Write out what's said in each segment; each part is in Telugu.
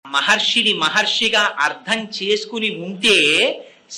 మహర్షిని మహర్షిగా అర్థం చేసుకుని ఉంటే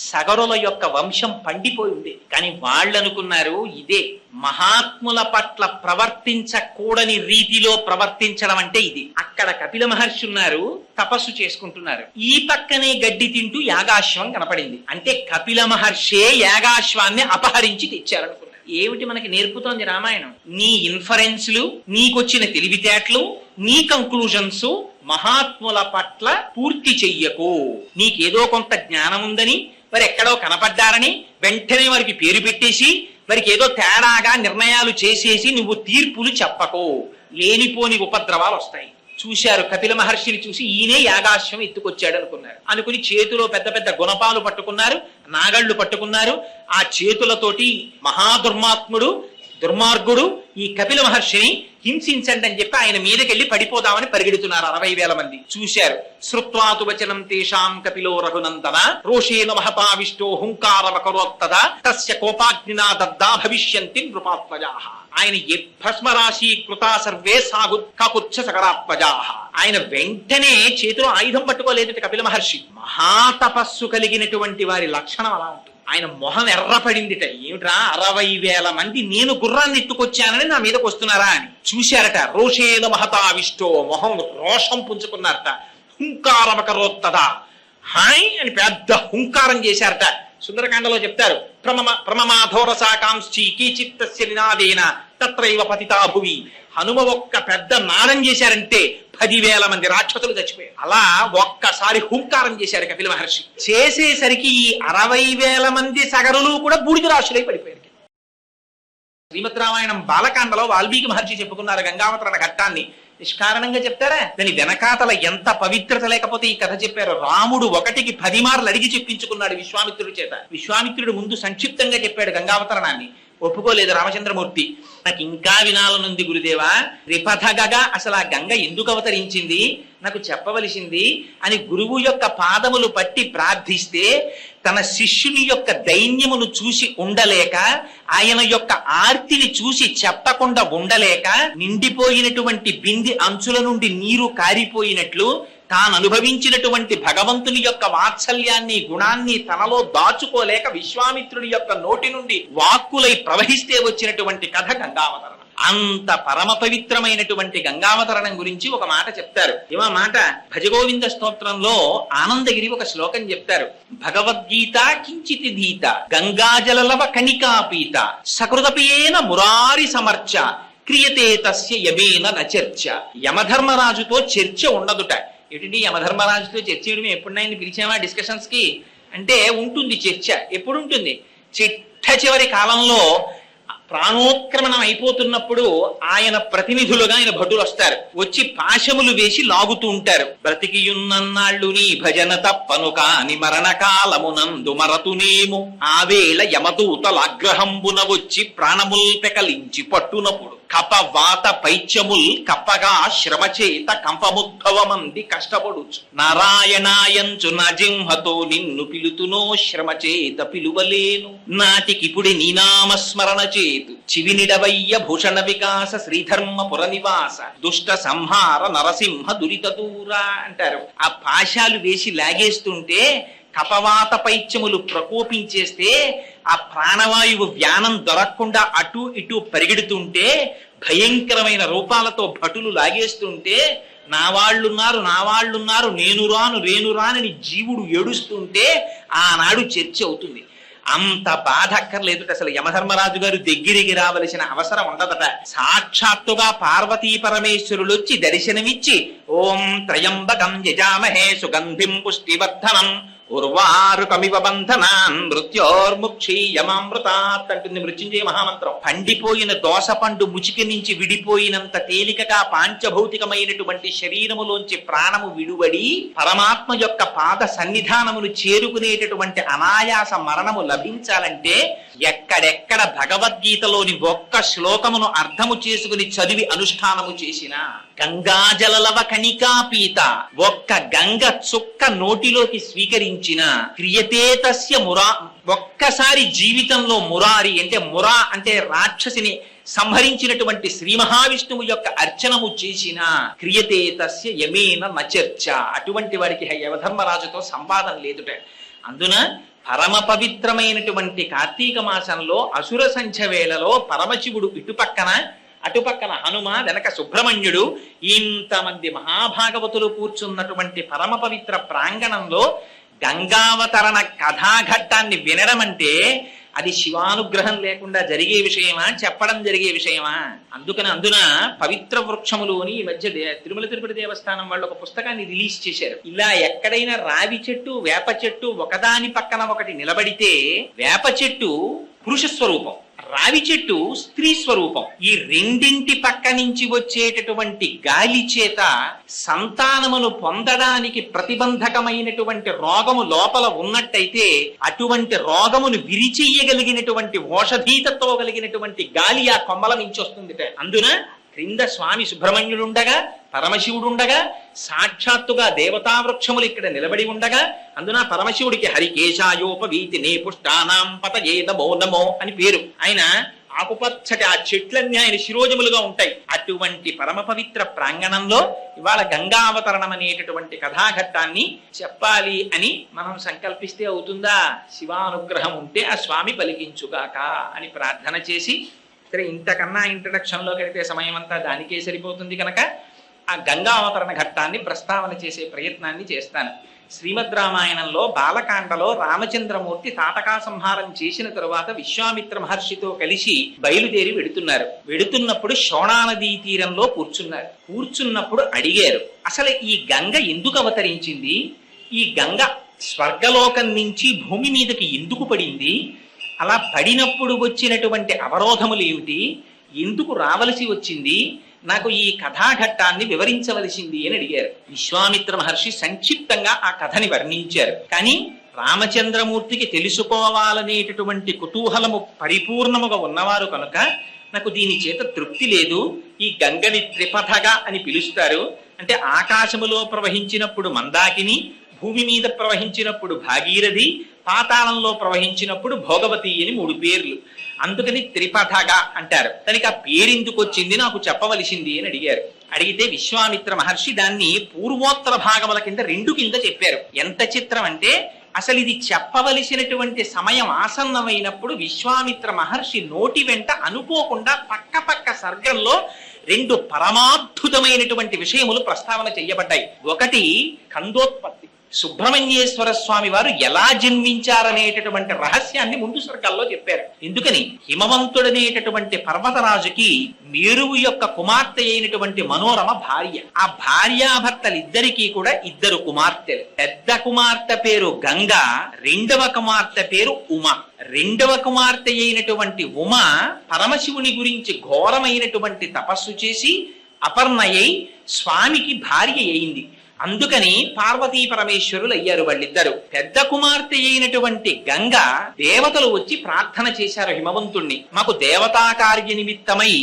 సగరుల యొక్క వంశం పండిపోయి ఉండేది. కానీ వాళ్ళు అనుకున్నారు ఇదే మహాత్ముల పట్ల ప్రవర్తించకూడని రీతిలో ప్రవర్తించడం అంటే ఇది. అక్కడ కపిల మహర్షి ఉన్నారు, తపస్సు చేసుకుంటున్నారు. ఈ పక్కనే గడ్డి తింటూ యాగాశ్వం కనపడింది. అంటే కపిల మహర్షే యాగాశ్వాన్ని అపహరించి తెచ్చారనుకున్నారు. ఏమిటి మనకి నేర్పుతోంది రామాయణం? నీ ఇన్ఫరెన్స్లు, నీకొచ్చిన తెలివితేటలు, నీ కంక్లూజన్స్ మహాత్ముల పట్ల పూర్తి చెయ్యకు. నీకేదో కొంత జ్ఞానం ఉందని, మరి ఎక్కడో కనపడ్డారని వెంటనే వారికి పేరు పెట్టేసి వారికి ఏదో తేడాగా నిర్ణయాలు చేసేసి నువ్వు తీర్పులు చెప్పకు. లేనిపోని ఉపద్రవాలు వస్తాయి. చూశారు కపిల మహర్షిని చూసి ఈయనే యాగాశ్వం ఎత్తుకొచ్చాడు అనుకున్నారు. అనుకుని చేతిలో పెద్ద పెద్ద గుణపాలు పట్టుకున్నారు, నాగళ్ళు పట్టుకున్నారు. ఆ చేతులతోటి మహాదుర్మాత్ముడు, దుర్మార్గుడు ఈ కపిల మహర్షిని హింసించండి అని చెప్పి ఆయన మీదకెళ్ళి పడిపోదామని పరిగెడుతున్నారు 60,000 మంది. చూశారు. శ్రుత్వాతు వచనం తేషాం కపిలో రఘునందన రోషేన మహతావిష్టో హుంకారమకరోత్తదా తస్య కోపాగ్నినా దగ్ధా భవిష్యంతి నృపాత్మజాః. ఆయన భస్మరాశి కృతా సర్వే సాగు కాకుచ్చ సకరాత్మజాః. ఆయన వెంటనే చేతిలో ఆయుధం పట్టుకోలేదట కపిల మహర్షి. మహాతపస్సు కలిగినటువంటి వారి లక్షణం అలా ఉంటుంది. ఆయన మొహం ఎర్రపడిందిట. ఏమిట్రా 60,000 మంది నేను గుర్రాన్ని ఎత్తుకొచ్చానని నా మీదకి వస్తున్నారా అని చూశారట. రోషేన మహతావిష్టో, మొహం రోషం పుంజుకున్నారట. హుంకారమకరోత్తదా, హాయ్ అని పెద్ద హుంకారం చేశారట. సుందరకాండలో చెప్తారు, ప్రమమాధోరసాకాంక్షి కీచిత్తస్య నినాదేన తత్రైవ పతితా భువి. హనుమ ఒక్క పెద్ద నాదం చేశారంటే 10,000 మంది రాక్షసులు చచ్చిపోయారు. అలా ఒక్కసారి హుంకారం చేశారు కపిల మహర్షి. చేసేసరికి ఈ 60,000 మంది సగరులు కూడా బూడిద రాశులై పడిపోయారు. శ్రీమద్ రామాయణం బాలకాండలో వాల్మీకి మహర్షి చెప్పుకున్నారు గంగావతరణ ఘట్టాన్ని. నిష్కారణంగా చెప్తారా? దాని వెనకాతల ఎంత పవిత్రత లేకపోతే ఈ కథ చెప్పారు. రాముడు 1కి 10 మార్లు అడిగి చెప్పించుకున్నాడు విశ్వామిత్రుడి చేత. విశ్వామిత్రుడు ముందు సంక్షిప్తంగా చెప్పాడు గంగావతరణాన్ని, ఒప్పుకోలేదు రామచంద్రమూర్తి. నాకు ఇంకా వినాలనుంది గురుదేవా, రిపథగగా అసలు ఆ గంగ ఎందుకు అవతరించింది నాకు చెప్పవలసింది అని గురువు యొక్క పాదములు పట్టి ప్రార్థిస్తే తన శిష్యుని యొక్క దైన్యమును చూసి ఉండలేక, ఆయన యొక్క ఆర్తిని చూసి చెప్పకుండా ఉండలేక, నిండిపోయినటువంటి బింది అంచుల నుండి నీరు కారిపోయినట్లు తాను అనుభవించినటువంటి భగవంతుని యొక్క వాత్సల్యాన్ని, గుణాన్ని తనలో దాచుకోలేక విశ్వామిత్రుడి యొక్క నోటి నుండి వాక్కులై ప్రవహిస్తే వచ్చినటువంటి కథ గంగావతరణం. అంత పరమ పవిత్రమైనటువంటి గంగావతరణం గురించి ఒక మాట చెప్తారు. ఏమా మాట? భజగోవింద స్తోత్రంలో ఆనందగిరి ఒక శ్లోకం చెప్తారు. భగవద్గీత కించితి ధీత గంగాజలలవ కణికాపీత సకృతపేన మురారి సమర్చ క్రియతే తస్య యమేన నచర్చ. యమధర్మరాజుతో చర్చ ఉండదుట. ఏంటంటే యమధర్మరాజుతో చర్చ చేయడం ఎప్పుడైనా పిలిచామా డిస్కషన్స్ కి అంటే? ఉంటుంది చర్చ. ఎప్పుడు ఉంటుంది? చిట్ట చివరి కాలంలో ప్రాణోత్క్రమణం అయిపోతున్నప్పుడు ఆయన ప్రతినిధులుగా ఆయన భటులు వస్తారు. వచ్చి పాశములు వేసి లాగుతూ ఉంటారు. బ్రతికియున్నన్నాళ్ళు నీ భజన తప్పను కాని మరణకాలమునందు మరతునేము ఆవేళ యమదూతలాగ్రహంబున వచ్చి ప్రాణముల్ పెకలించి పట్టునప్పుడు కపవాత పైత్యముల్ కప్పగా శ్రమచేత కంపముద్భవమంది కష్టపడుచు నారాయణాయంచు నా జింహతో నిన్ను పిలుతునో శ్రమచేత పిలువలేను నాటికిపుడి నీనామస్మరణ చేతు చివినిడవయ్య భూషణ వికాస శ్రీధర్మపుర నివాస దుష్ట సంహార నరసింహ దురిత దూరా అంటారు. ఆ పాశాలు వేసి లాగేస్తుంటే కపవాత పైత్యములు ప్రకోపించేస్తే ఆ ప్రాణవాయువు వ్యానం దొరకకుండా అటు ఇటు పరిగెడుతుంటే భయంకరమైన రూపాలతో భటులు లాగేస్తుంటే నా వాళ్ళున్నారు నేను రానని జీవుడు ఏడుస్తుంటే ఆనాడు చర్చ అవుతుంది. అంత బాధ అక్కర్లేదుట. అసలు యమధర్మరాజు గారు దగ్గరికి రావలసిన అవసరం ఉండదట. సాక్షాత్తుగా పార్వతీ పరమేశ్వరులు వచ్చి దర్శనమిచ్చి ఓం త్రయంబకం యజామహే సుగంధిం పుష్టివర్ధనం ఉర్వారుకమివ బంధనాన్ మృత్యోర్ముక్షీయమామృతాత్ అంటుంది మృత్యుంజయ మహామంత్రం. పండిపోయిన దోస పండు ముచికి నుంచి విడిపోయినంత తేలికగా పాంచభౌతికమైనటువంటి శరీరములోంచి ప్రాణము విడువడి పరమాత్మ యొక్క పాద సన్నిధానమును చేరుకునేటటువంటి అనాయాస మరణము లభించాలంటే ఎక్కడెక్కడ భగవద్గీతలోని ఒక్క శ్లోకమును అర్థము చేసుకుని చదివి అనుష్ఠానము చేసిన గంగాజలలవ కణికాపీత ఒక్క గంగ చుక్క నోటిలోకి స్వీకరించిన క్రియతే తస్య మురా ఒక్కసారి జీవితంలో మురారి అంటే మురా అంటే రాక్షసిని సంహరించినటువంటి శ్రీ మహావిష్ణువు యొక్క అర్చనము చేసిన క్రియతే తస్య యమేన నచర్చ, అటువంటి వాడికి యమధర్మరాజుతో సంవాదం లేదుట. అందున పరమ పవిత్రమైనటువంటి కార్తీక మాసంలో అసుర సంధ్య వేళలో పరమశివుడు ఇటుపక్కన అటుపక్కన హనుమ, వెనక సుబ్రహ్మణ్యుడు, ఇంతమంది మహాభాగవతులు కూర్చున్నటువంటి పరమ పవిత్ర ప్రాంగణంలో గంగావతరణ కథాఘట్టాన్ని వినడం అంటే అది శివానుగ్రహం లేకుండా జరిగే విషయమా, చెప్పడం జరిగే విషయమా? అందున పవిత్ర వృక్షములు ఈ మధ్య తిరుమల తిరుపతి దేవస్థానం వాళ్ళు ఒక పుస్తకాన్ని రిలీజ్ చేశారు. ఇలా ఎక్కడైనా రావి చెట్టు, వేప చెట్టు ఒకదాని పక్కన ఒకటి నిలబడితే వేప చెట్టు పురుష స్వరూపం, రావి చెట్టు స్త్రీ స్వరూపం. ఈ రెండింటి పక్క నుంచి వచ్చేటటువంటి గాలి చేత సంతానమును పొందడానికి ప్రతిబంధకమైనటువంటి రోగము లోపల ఉన్నట్టయితే అటువంటి రోగమును విరిచెయ్యగలిగినటువంటి ఓషధీతత్వం కలిగినటువంటి గాలి ఆ కొమ్మల నుంచి వస్తుంది. అందున క్రింద స్వామి సుబ్రహ్మణ్యుడుండగా, పరమశివుడుండగా, సాక్షాత్తుగా దేవతా వృక్షములు ఇక్కడ నిలబడి ఉండగా, అందున పరమశివుడికి హరికేశాయోపవీతి నే పుష్టానాం పతయే నమో నమో అని పేరు. ఆయన ఆకుపచ్చటి ఆ చెట్లన్నీ ఆయన శిరోజములుగా ఉంటాయి. అటువంటి పరమ పవిత్ర ప్రాంగణంలో ఇవాళ గంగావతరణం అనేటటువంటి కథాఘట్టాన్ని చెప్పాలి అని మనం సంకల్పిస్తే అవుతుందా? శివానుగ్రహం ఉంటే ఆ స్వామి పలికించుగాక అని ప్రార్థన చేసి, సరే ఇంతకన్నా ఇంట్రడక్షన్ లోకి వెళితే సమయం అంతా దానికే సరిపోతుంది కనుక ఆ గంగావతరణ ఘట్టాన్ని ప్రస్తావన చేసే ప్రయత్నాన్ని చేస్తాను. శ్రీమద్ రామాయణంలో బాలకాండలో రామచంద్రమూర్తి తాటకా సంహారం చేసిన తరువాత విశ్వామిత్ర మహర్షితో కలిసి బయలుదేరి వెడుతున్నప్పుడు శోణానదీ తీరంలో కూర్చున్నప్పుడు అడిగారు, అసలు ఈ గంగ ఎందుకు అవతరించింది? ఈ గంగ స్వర్గలోకం నుంచి భూమి మీదకి ఎందుకు పడింది? అలా పడినప్పుడు వచ్చినటువంటి అవరోధములు ఏమిటి? ఎందుకు రావలసి వచ్చింది? నాకు ఈ కథాఘట్టాన్ని వివరించవలసింది అని అడిగారు. విశ్వామిత్ర మహర్షి సంక్షిప్తంగా ఆ కథని వర్ణించారు. కానీ రామచంద్రమూర్తికి తెలుసుకోవాలనేటటువంటి కుతూహలము పరిపూర్ణముగా ఉన్నవారు కనుక నాకు దీని చేత తృప్తి లేదు. ఈ గంగని త్రిపథగా అని పిలుస్తారు. అంటే ఆకాశములో ప్రవహించినప్పుడు మందాకిని, భూమి మీద ప్రవహించినప్పుడు భాగీరథి, పాతాళంలో ప్రవహించినప్పుడు భోగవతి అని 3 పేర్లు. అందుకని త్రిపథగా అంటారు. దానికి ఆ పేరెందుకు వచ్చింది నాకు చెప్పవలసింది అని అడిగారు. అడిగితే విశ్వామిత్ర మహర్షి దాన్ని పూర్వోత్తర భాగముల కింద 2 కింద చెప్పారు. ఎంత చిత్రం అంటే అసలు ఇది చెప్పవలసినటువంటి సమయం ఆసన్నమైనప్పుడు విశ్వామిత్ర మహర్షి నోటి వెంట అనుకోకుండా పక్క సర్గంలో 2 పరమాద్భుతమైనటువంటి విషయములు ప్రస్తావన చెయ్యబడ్డాయి. ఒకటి కందోత్పత్తి, సుబ్రహ్మణ్యేశ్వర స్వామి వారు ఎలా జన్మించారనేటటువంటి రహస్యాన్ని ముందు సర్గాల్లో చెప్పారు. ఎందుకని హిమవంతుడనేటటువంటి పర్వతరాజుకి మేరువు యొక్క కుమార్తె అయినటువంటి మనోరమ భార్య. ఆ భార్యాభర్తలిద్దరికీ కూడా 2 కుమార్తెలు. పెద్ద కుమార్తె పేరు గంగ, రెండవ కుమార్తె పేరు ఉమ. రెండవ కుమార్తె అయినటువంటి ఉమ పరమశివుని గురించి ఘోరమైనటువంటి తపస్సు చేసి అపర్ణయై స్వామికి భార్య అయింది. అందుకని పార్వతీ పరమేశ్వరులు అయ్యారు వాళ్ళిద్దరు. పెద్ద కుమార్తె అయినటువంటి గంగ దేవతలు వచ్చి ప్రార్థన చేశారు హిమవంతుణ్ణి, మాకు దేవతా కార్య నిమిత్తమై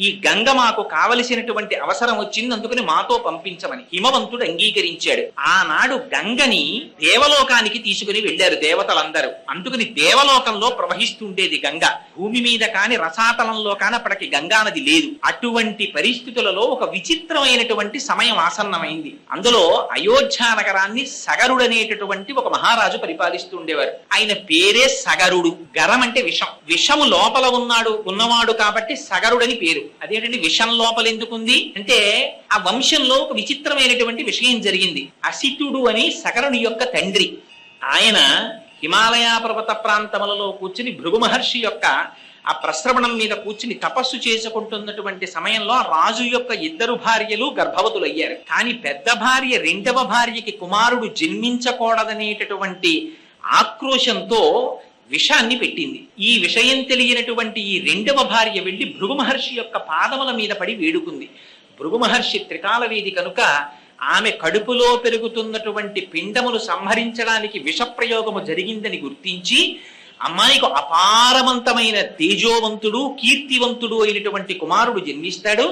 ఈ గంగ మాకు కావలసినటువంటి అవసరం వచ్చింది, అందుకని మాతో పంపించమని. హిమవంతుడు అంగీకరించాడు. ఆనాడు గంగని దేవలోకానికి తీసుకుని వెళ్లారు దేవతలందరూ. అందుకని దేవలోకంలో ప్రవహిస్తుండేది గంగ. భూమి మీద కాని రసాతలంలో కాని అప్పటికి గంగా నది లేదు. అటువంటి పరిస్థితులలో ఒక విచిత్రమైనటువంటి సమయం ఆసన్నమైంది. అందులో అయోధ్య నగరాన్ని సగరుడనేటటువంటి ఒక మహారాజు పరిపాలిస్తూ ఉండేవారు. ఆయన పేరే సగరుడు. గరం అంటే విషం. విషము లోపల ఉన్నవాడు కాబట్టి సగరుడని పేరు. అదేంటంటే విషం లోపల ఎందుకుంది అంటే ఆ వంశంలో ఒక విచిత్రమైనటువంటి విషయం జరిగింది. అసితుడు అని సగరుని యొక్క తండ్రి. ఆయన హిమాలయ పర్వత ప్రాంతములలో కూర్చుని భృగు మహర్షి యొక్క ఆ ప్రశ్రవణం మీద కూర్చుని తపస్సు చేసుకుంటున్నటువంటి సమయంలో రాజు యొక్క 2 భార్యలు గర్భవతులయ్యారు. కానీ పెద్ద భార్య రెండవ భార్యకి కుమారుడు జన్మించకూడదనేటటువంటి ఆక్రోశంతో విషాన్ని పెట్టింది. ఈ విషయం తెలియనటువంటి ఈ రెండవ భార్య వెళ్లి భృగు మహర్షి యొక్క పాదముల మీద పడి వేడుకుంది. భృగు మహర్షి త్రికాలవేది కనుక ఆమె కడుపులో పెరుగుతున్నటువంటి పిండమును సంహరించడానికి విషప్రయోగము జరిగిందని గుర్తించి అమ్మాయికి అపారవంతమైన తేజోవంతుడు కీర్తివంతుడు అయినటువంటి కుమారుడు జన్మిస్తాడు.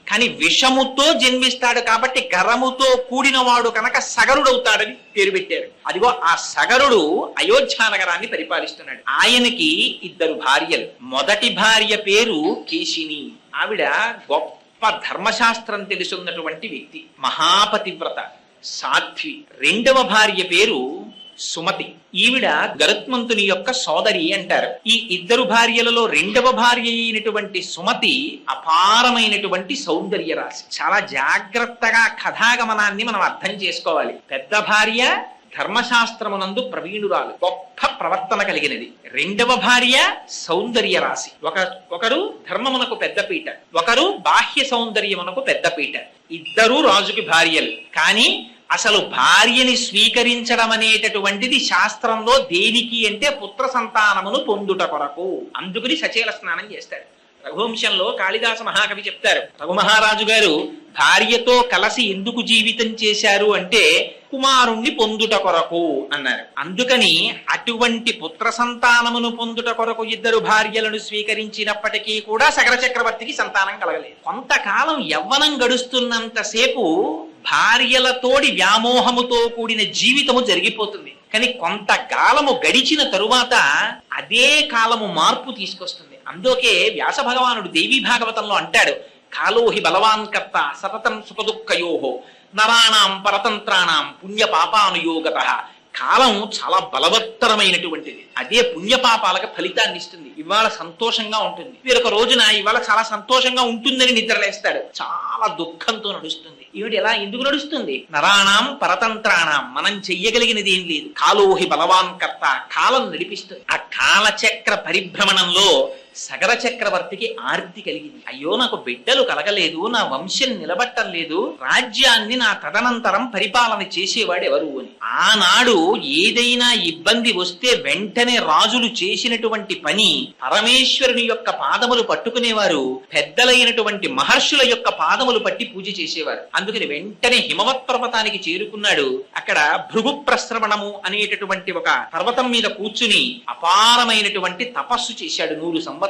కానీ విషముతో జన్మిస్తాడు కాబట్టి గరముతో కూడినవాడు కనుక సగరుడవుతాడని పేరు పెట్టారు. అదిగో ఆ సగరుడు అయోధ్య నగరాన్ని పరిపాలిస్తున్నాడు. ఆయనకి 2 భార్యలు. మొదటి భార్య పేరు కేశిని. ఆవిడ గొప్ప ధర్మశాస్త్రం తెలుసున్నటువంటి వ్యక్తి, మహాపతివ్రత, సాధ్వి. 2వ భార్య పేరు సుమతి. ఈవిడ గరుత్మంతుని యొక్క సోదరి అంటారు. ఈ 2 భార్యలలో 2వ భార్య అయినటువంటి సుమతి అపారమైనటువంటి సౌందర్య రాశి. చాలా జాగ్రత్తగా కథాగమనాన్ని మనం అర్థం చేసుకోవాలి. పెద్ద భార్య ధర్మశాస్త్రమునందు ప్రవీణురాలు, గొప్ప ప్రవర్తన కలిగినది. 2వ భార్య సౌందర్య రాశి. ఒకరు ధర్మమునకు పెద్దపీట, ఒకరు బాహ్య సౌందర్యమునకు పెద్దపీట. 2 రాజుకి భార్యలు. కానీ అసలు భార్యని స్వీకరించడం అనేటటువంటిది శాస్త్రంలో దేనికి అంటే పుత్ర సంతానమును పొందుట కొరకు. అందుకని సచేల స్నానం చేస్తాడు. రఘువంశంలో కాళిదాస మహాకవి చెప్తారు, రఘుమహారాజు గారు భార్యతో కలిసి ఎందుకు జీవితం చేశారు అంటే కుమారుణ్ణి పొందుట కొరకు అన్నారు. అందుకని అటువంటి పుత్ర సంతానమును పొందుట కొరకు 2 భార్యలను స్వీకరించినప్పటికీ కూడా సగర చక్రవర్తికి సంతానం కలగలేదు. కొంతకాలం యవ్వనం గడుస్తున్నంతసేపు భార్యలతోడి వ్యామోహముతో కూడిన జీవితము జరిగిపోతుంది. కానీ కొంతకాలము గడిచిన తరువాత అదే కాలము మార్పు తీసుకొస్తుంది. అందుకే వ్యాస భగవానుడు దేవీ భాగవతంలో అంటాడు, కాలోహి బలవాన్ కర్త సతతం సుఖదుఃఖయోహో నరాణాం పరతంత్రాణం పుణ్య పాపానుయోగత. కాలం చాలా బలవత్తరమైనటువంటిది. అదే పుణ్యపాపాలకు ఫలితాన్ని ఇస్తుంది. ఇవాళ సంతోషంగా ఉంటుంది, వేరొక రోజున ఇవాళ చాలా సంతోషంగా ఉంటుందని నిద్రలేస్తాడు, చాలా దుఃఖంతో నడుస్తుంది. ఈవిడ ఎలా ఎందుకు నడుస్తుంది? నరాణాం పరతంత్రాణం, మనం చెయ్యగలిగినది ఏం లేదు. కాలోహి బలవాన్ కర్త, కాలం నడిపిస్తుంది. ఆ కాలచక్ర పరిభ్రమణంలో సగర చక్రవర్తికి ఆర్తి కలిగింది. అయ్యో నాకు బిడ్డలు కలగలేదు, నా వంశం నిలబట్టం లేదు, రాజ్యాన్ని నా తదనంతరం పరిపాలన చేసేవాడు ఎవరు అని. ఆనాడు ఏదైనా ఇబ్బంది వస్తే వెంటనే రాజులు చేసినటువంటి పని పరమేశ్వరుని యొక్క పాదములు పట్టుకునేవారు, పెద్దలైనటువంటి మహర్షుల యొక్క పాదములు పట్టి పూజ చేసేవారు. అందుకని వెంటనే హిమవత్ పర్వతానికి చేరుకున్నాడు. అక్కడ భృగు ప్రశ్రవణము అనేటటువంటి ఒక పర్వతం మీద కూర్చుని అపారమైనటువంటి తపస్సు చేశాడు 100 సంవత్సరాలు.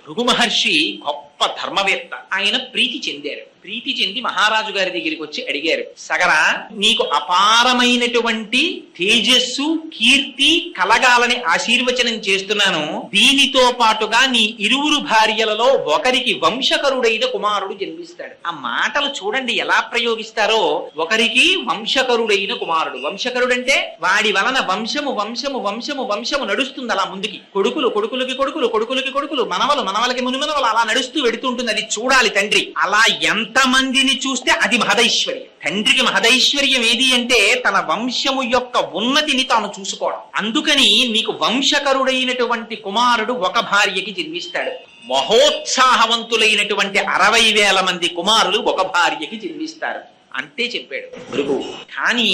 భృగు మహర్షి గొప్ప ధర్మవేత్త. ఆయన ప్రీతి చెందారు. ప్రీతి చెంది మహారాజు గారి దగ్గరికి వచ్చి అడిగారు, సగరా నీకు అపారమైనటువంటి తేజస్సు కీర్తి కలగాలని ఆశీర్వచనం చేస్తున్నాను. దీనితో పాటుగా నీ 2 భార్యలలో ఒకరికి వంశకరుడైన కుమారుడు జన్మిస్తాడు. ఆ మాటలు చూడండి ఎలా ప్రయోగిస్తారో. ఒకరికి వంశకరుడైన కుమారుడు. వంశకరుడంటే వాడి వలన వంశము వంశము వంశము వంశము నడుస్తుంది అలా ముందుకి. కొడుకులు కొడుకులకి కొడుకులు కొడుకులకి కొడుకులు మనవలు మనవలకి మునిమనవలు అలా నడుస్తూ వెడుతుంటుంది. అది చూడాలి తండ్రి. అలా ఎంతమందిని చూస్తే అది మహదైశ్వర్యం. తండ్రికి మహదైశ్వర్యం ఏది అంటే తన వంశము యొక్క ఉన్నతిని తాను చూసుకోవడం. అందుకని నీకు వంశకరుడైనటువంటి కుమారుడు ఒక భార్యకి జన్మిస్తాడు. మహోత్సాహవంతులైనటువంటి 60,000 మంది కుమారులు ఒక భార్యకి జన్మిస్తారు అంతే చెప్పాడు భృగువు. కానీ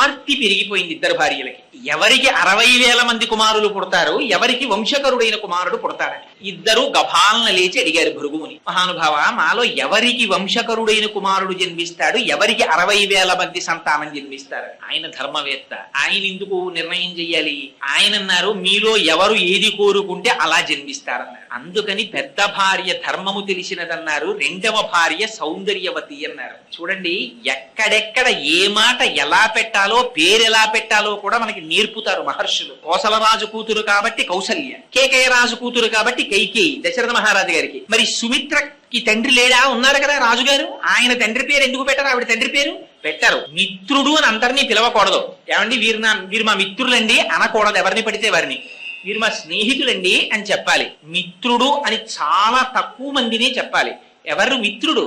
ఆర్తి పెరిగిపోయింది 2 భార్యలకి. ఎవరికి 60,000 మంది కుమారులు పుడతారు, ఎవరికి వంశకరుడైన కుమారుడు పుడతారని 2 గభాలన లేచి అడిగారు భృగువుని, మహానుభావ మాలో ఎవరికి వంశకరుడైన కుమారుడు జన్మిస్తాడు, ఎవరికి 60,000 మంది సంతానం జన్మిస్తారు? ఆయన ధర్మవేత్త, ఆయన ఎందుకు నిర్ణయం చెయ్యాలి? ఆయన అన్నారు, మీలో ఎవరు ఏది కోరుకుంటే అలా జన్మిస్తారన్నారు. అందుకని పెద్ద భార్య ధర్మము తెలిసినదన్నారు, 2వ భార్య సౌందర్యవతి అన్నారు. చూడండి, ఎక్కడెక్కడ ఏ మాట ఎలా పెట్టాలో, పేరు ఎలా పెట్టాలో కూడా మనకి నేర్పుతారు మహర్షులు. కోసల రాజు కూతురు కాబట్టి కౌసల్య, కేకయ్య రాజు కూతురు కాబట్టి కైకేయి దశరథ మహారాజు గారికి. మరి సుమిత్రకి తండ్రి లేడా? ఉన్నారు కదా రాజుగారు, ఆయన తండ్రి పేరు ఎందుకు పెట్టారు? ఆవిడ తండ్రి పేరు పెట్టారు. మిత్రుడు అని అందరినీ పిలవకూడదు. ఏమండి వీరు మా మిత్రులండి అనకూడదు, ఎవరిని పడితే వారిని. వీరు మా స్నేహితులండి అని చెప్పాలి. మిత్రుడు అని చాలా తక్కువ మందినే చెప్పాలి. ఎవరు మిత్రుడు?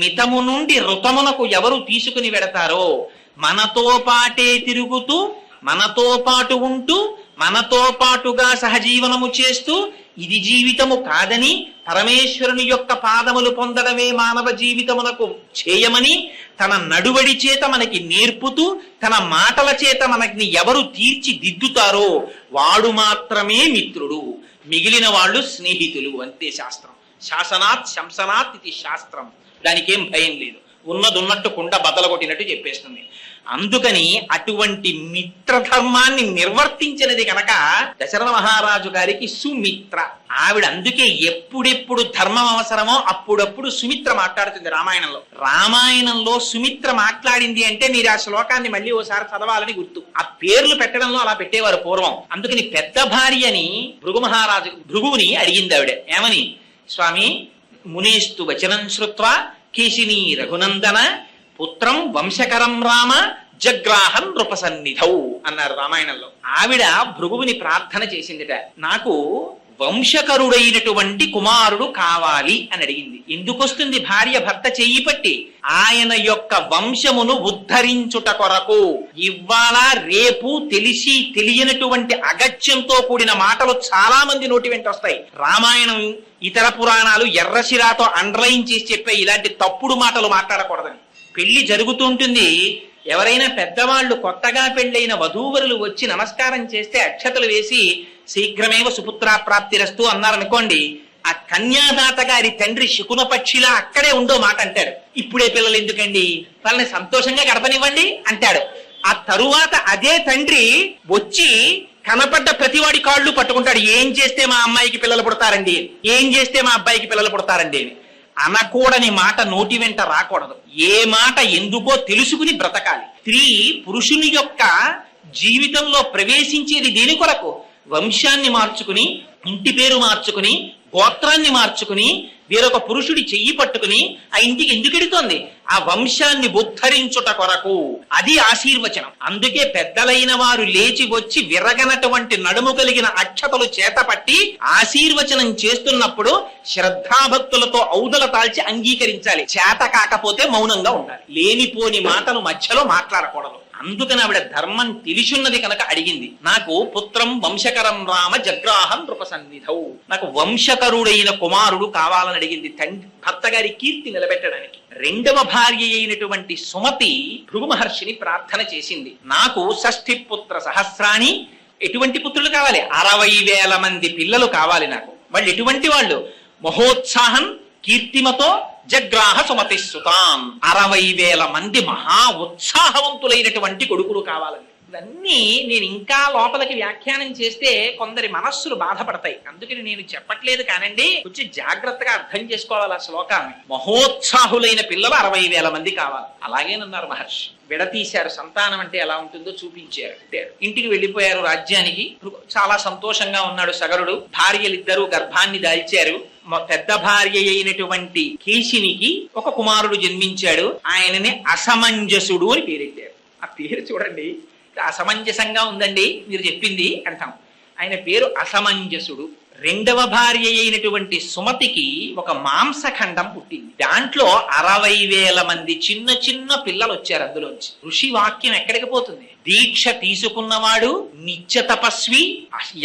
మితము నుండి ఋతమునకు ఎవరు తీసుకుని వెడతారో, మనతో పాటే తిరుగుతూ, మనతో పాటు ఉంటూ, మనతో పాటుగా సహజీవనము చేస్తూ, ఇది జీవితము కాదని పరమేశ్వరుని యొక్క పాదములు పొందడమే మానవ జీవితమునకు చేయమని తన నడువడి చేత మనకి నేర్పుతూ, తన మాటల చేత మనకి ఎవరు తీర్చిదిద్దుతారో వాడు మాత్రమే మిత్రుడు, మిగిలిన వాళ్ళు స్నేహితులు. అంతే శాస్త్రం. శాసనాత్ శంసనాత్ ఇది శాస్త్రం. దానికేం భయం లేదు. ఉన్నట్టు కుండ బద్దలగొట్టినట్టు చెప్పేస్తుంది. అందుకని అటువంటి మిత్రధర్మాన్ని నిర్వర్తించినది కనుక దశరథ మహారాజు గారికి సుమిత్ర ఆవిడ. అందుకే ఎప్పుడెప్పుడు ధర్మం అవసరమో అప్పుడప్పుడు సుమిత్ర మాట్లాడుతుంది రామాయణంలో. రామాయణంలో సుమిత్ర మాట్లాడింది అంటే మీరు ఆ శ్లోకాన్ని మళ్ళీ ఓసారి చదవాలని గుర్తు. ఆ పేర్లు పెట్టడంలో అలా పెట్టేవారు పూర్వం. అందుకని పెద్ద భార్యని భృగువుని అడిగింది ఆవిడ. ఏమని? స్వామి, మునేస్తు వచనం శ్రుత్వా కేశినీ రఘునందన పుత్రం వంశకరం రామ జగ్రాహం నృపసన్నిధౌ అన్నారు రామాయణంలో. ఆవిడ భృగువుని ప్రార్థన చేసిందిట, నాకు వంశకరుడైనటువంటి కుమారుడు కావాలి అని అడిగింది. ఎందుకు వస్తుంది భార్య భర్త చెయ్యి పట్టి? ఆయన యొక్క వంశమును ఉద్ధరించుట కొరకు. ఇవాళ రేపు తెలిసి తెలియనటువంటి అగత్యంతో కూడిన మాటలు చాలా మంది నోటి వెంట వస్తాయి. రామాయణం ఇతర పురాణాలు ఎర్రశిరాతో అండర్లైన్ చేసి చెప్పే ఇలాంటి తప్పుడు మాటలు మాట్లాడకూడదని. పెళ్లి జరుగుతుంటుంది, ఎవరైనా పెద్దవాళ్లు కొత్తగా పెళ్లైన వధూవరులు వచ్చి నమస్కారం చేస్తే అక్షతలు వేసి శీఘ్రమేవ సుపుత్రాప్రాప్తిరస్తు అన్నారనుకోండి, ఆ కన్యాదాత గారి తండ్రి శకున పక్షిలా అక్కడే ఉండో మాట అంటాడు. ఇప్పుడే పిల్లలు ఎందుకండి, వాళ్ళని సంతోషంగా గడపనివ్వండి అంటాడు. ఆ తరువాత అదే తండ్రి వచ్చి కనపడ్డ ప్రతివాడి కాళ్ళు పట్టుకుంటాడు. ఏం చేస్తే మా అమ్మాయికి పిల్లలు పుడతారండి, ఏం చేస్తే మా అబ్బాయికి పిల్లలు పుడతారండి అని. అనకూడని మాట నోటి వెంట రాకూడదు. ఏ మాట ఎందుకో తెలుసుకుని బ్రతకాలి. స్త్రీ పురుషుని యొక్క జీవితంలో ప్రవేశించేది దేని కొరకు? వంశాన్ని మార్చుకుని, ఇంటి పేరు మార్చుకుని, గోత్రాన్ని మార్చుకుని, వేరొక పురుషుడి చెయ్యి పట్టుకుని ఆ ఇంటికి ఎందుకు ఎడుతోంది? ఆ వంశాన్ని ఉద్ధరించుట కొరకు. అది ఆశీర్వచనం. అందుకే పెద్దలైన వారు లేచి వచ్చి విరగనటువంటి నడుము కలిగిన అక్షతలు చేతపట్టి ఆశీర్వచనం చేస్తున్నప్పుడు శ్రద్ధాభక్తులతో ఔదల తాల్చి అంగీకరించాలి. చేత కాకపోతే మౌనంగా ఉండాలి. లేనిపోని మాటలు మధ్యలో మాట్లాడకూడదు. అందుకని ఆవిడ ధర్మం తెలిసున్నది కనుక అడిగింది, నాకు పుత్రం వంశకరం రామ జగ్రాహం నృపసన్నిధౌ, నాకు వంశకరుడైన కుమారుడు కావాలని అడిగింది, భర్త గారి కీర్తి నిలబెట్టడానికి. రెండవ భార్య అయినటువంటి సుమతి భృగు మహర్షిని ప్రార్థన చేసింది, నాకు షష్ఠి పుత్ర సహస్రాణి. ఎటువంటి పుత్రులు కావాలి? 60,000 మంది పిల్లలు కావాలి నాకు. వాళ్ళు ఎటువంటి వాళ్ళు? మహోత్సాహం కీర్తిమతో జగ్రాహ సుమతి సుతాం. 60,000 మంది మహా ఉత్సాహవంతులైనటువంటి కొడుకులు కావాలని. ఇవన్నీ నేను ఇంకా లోపలికి వ్యాఖ్యానం చేస్తే కొందరి మనస్సులు బాధపడతాయి. అందుకని నేను చెప్పట్లేదు కానండి, కొంచెం జాగ్రత్తగా అర్థం చేసుకోవాలి ఆ శ్లోకాన్ని. మహోత్సాహులైన పిల్లలు 60,000 మంది కావాలి. అలాగేనన్నారు మహర్షి. విడతీశారు. సంతానం అంటే ఎలా ఉంటుందో చూపించారు. ఇంటికి వెళ్ళిపోయారు రాజ్యానికి. చాలా సంతోషంగా ఉన్నాడు సగరుడు. భార్యలిద్దరూ గర్భాన్ని దాల్చారు. పెద్ద భార్య అయినటువంటి కేశినికి ఒక కుమారుడు జన్మించాడు. ఆయనని అసమంజసుడు అని పేరెట్టారు. ఆ పేరు చూడండి, అసమంజసంగా ఉందండి మీరు చెప్పింది అంటాం. ఆయన పేరు అసమంజసుడు. రెండవ భార్య అయినటువంటి సుమతికి ఒక మాంసఖండం పుట్టింది. దాంట్లో 60,000 మంది చిన్న చిన్న పిల్లలు వచ్చారు. అందులోంచి ఋషి వాక్యం ఎక్కడికి పోతుంది? దీక్ష తీసుకున్నవాడు, నిత్య తపస్వి,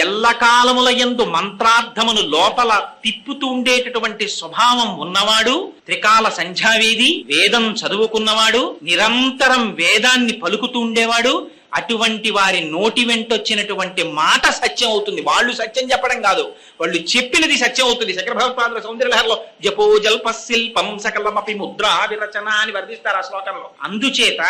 ఎల్లకాలముల యందు మంత్రార్థమును లోపల తిప్పుతూ ఉండేటటువంటి స్వభావం ఉన్నవాడు, త్రికాల సంధ్యావేది, వేదం చదువుకున్నవాడు, నిరంతరం వేదాన్ని పలుకుతూ ఉండేవాడు. అటువంటి వారి నోటి వెంటొచ్చినటువంటి మాట సత్యం అవుతుంది. వాళ్ళు సత్యం చెప్పడం కాదు, వాళ్ళు చెప్పినది సత్యం అవుతుంది. శంకర భగవత్పాదుల సౌందర్యలహరిలో జపో జల్ప శిల్పం సకలమపి ముద్రా విరచన అని వర్ణిస్తారు ఆ శ్లోకంలో. అందుచేత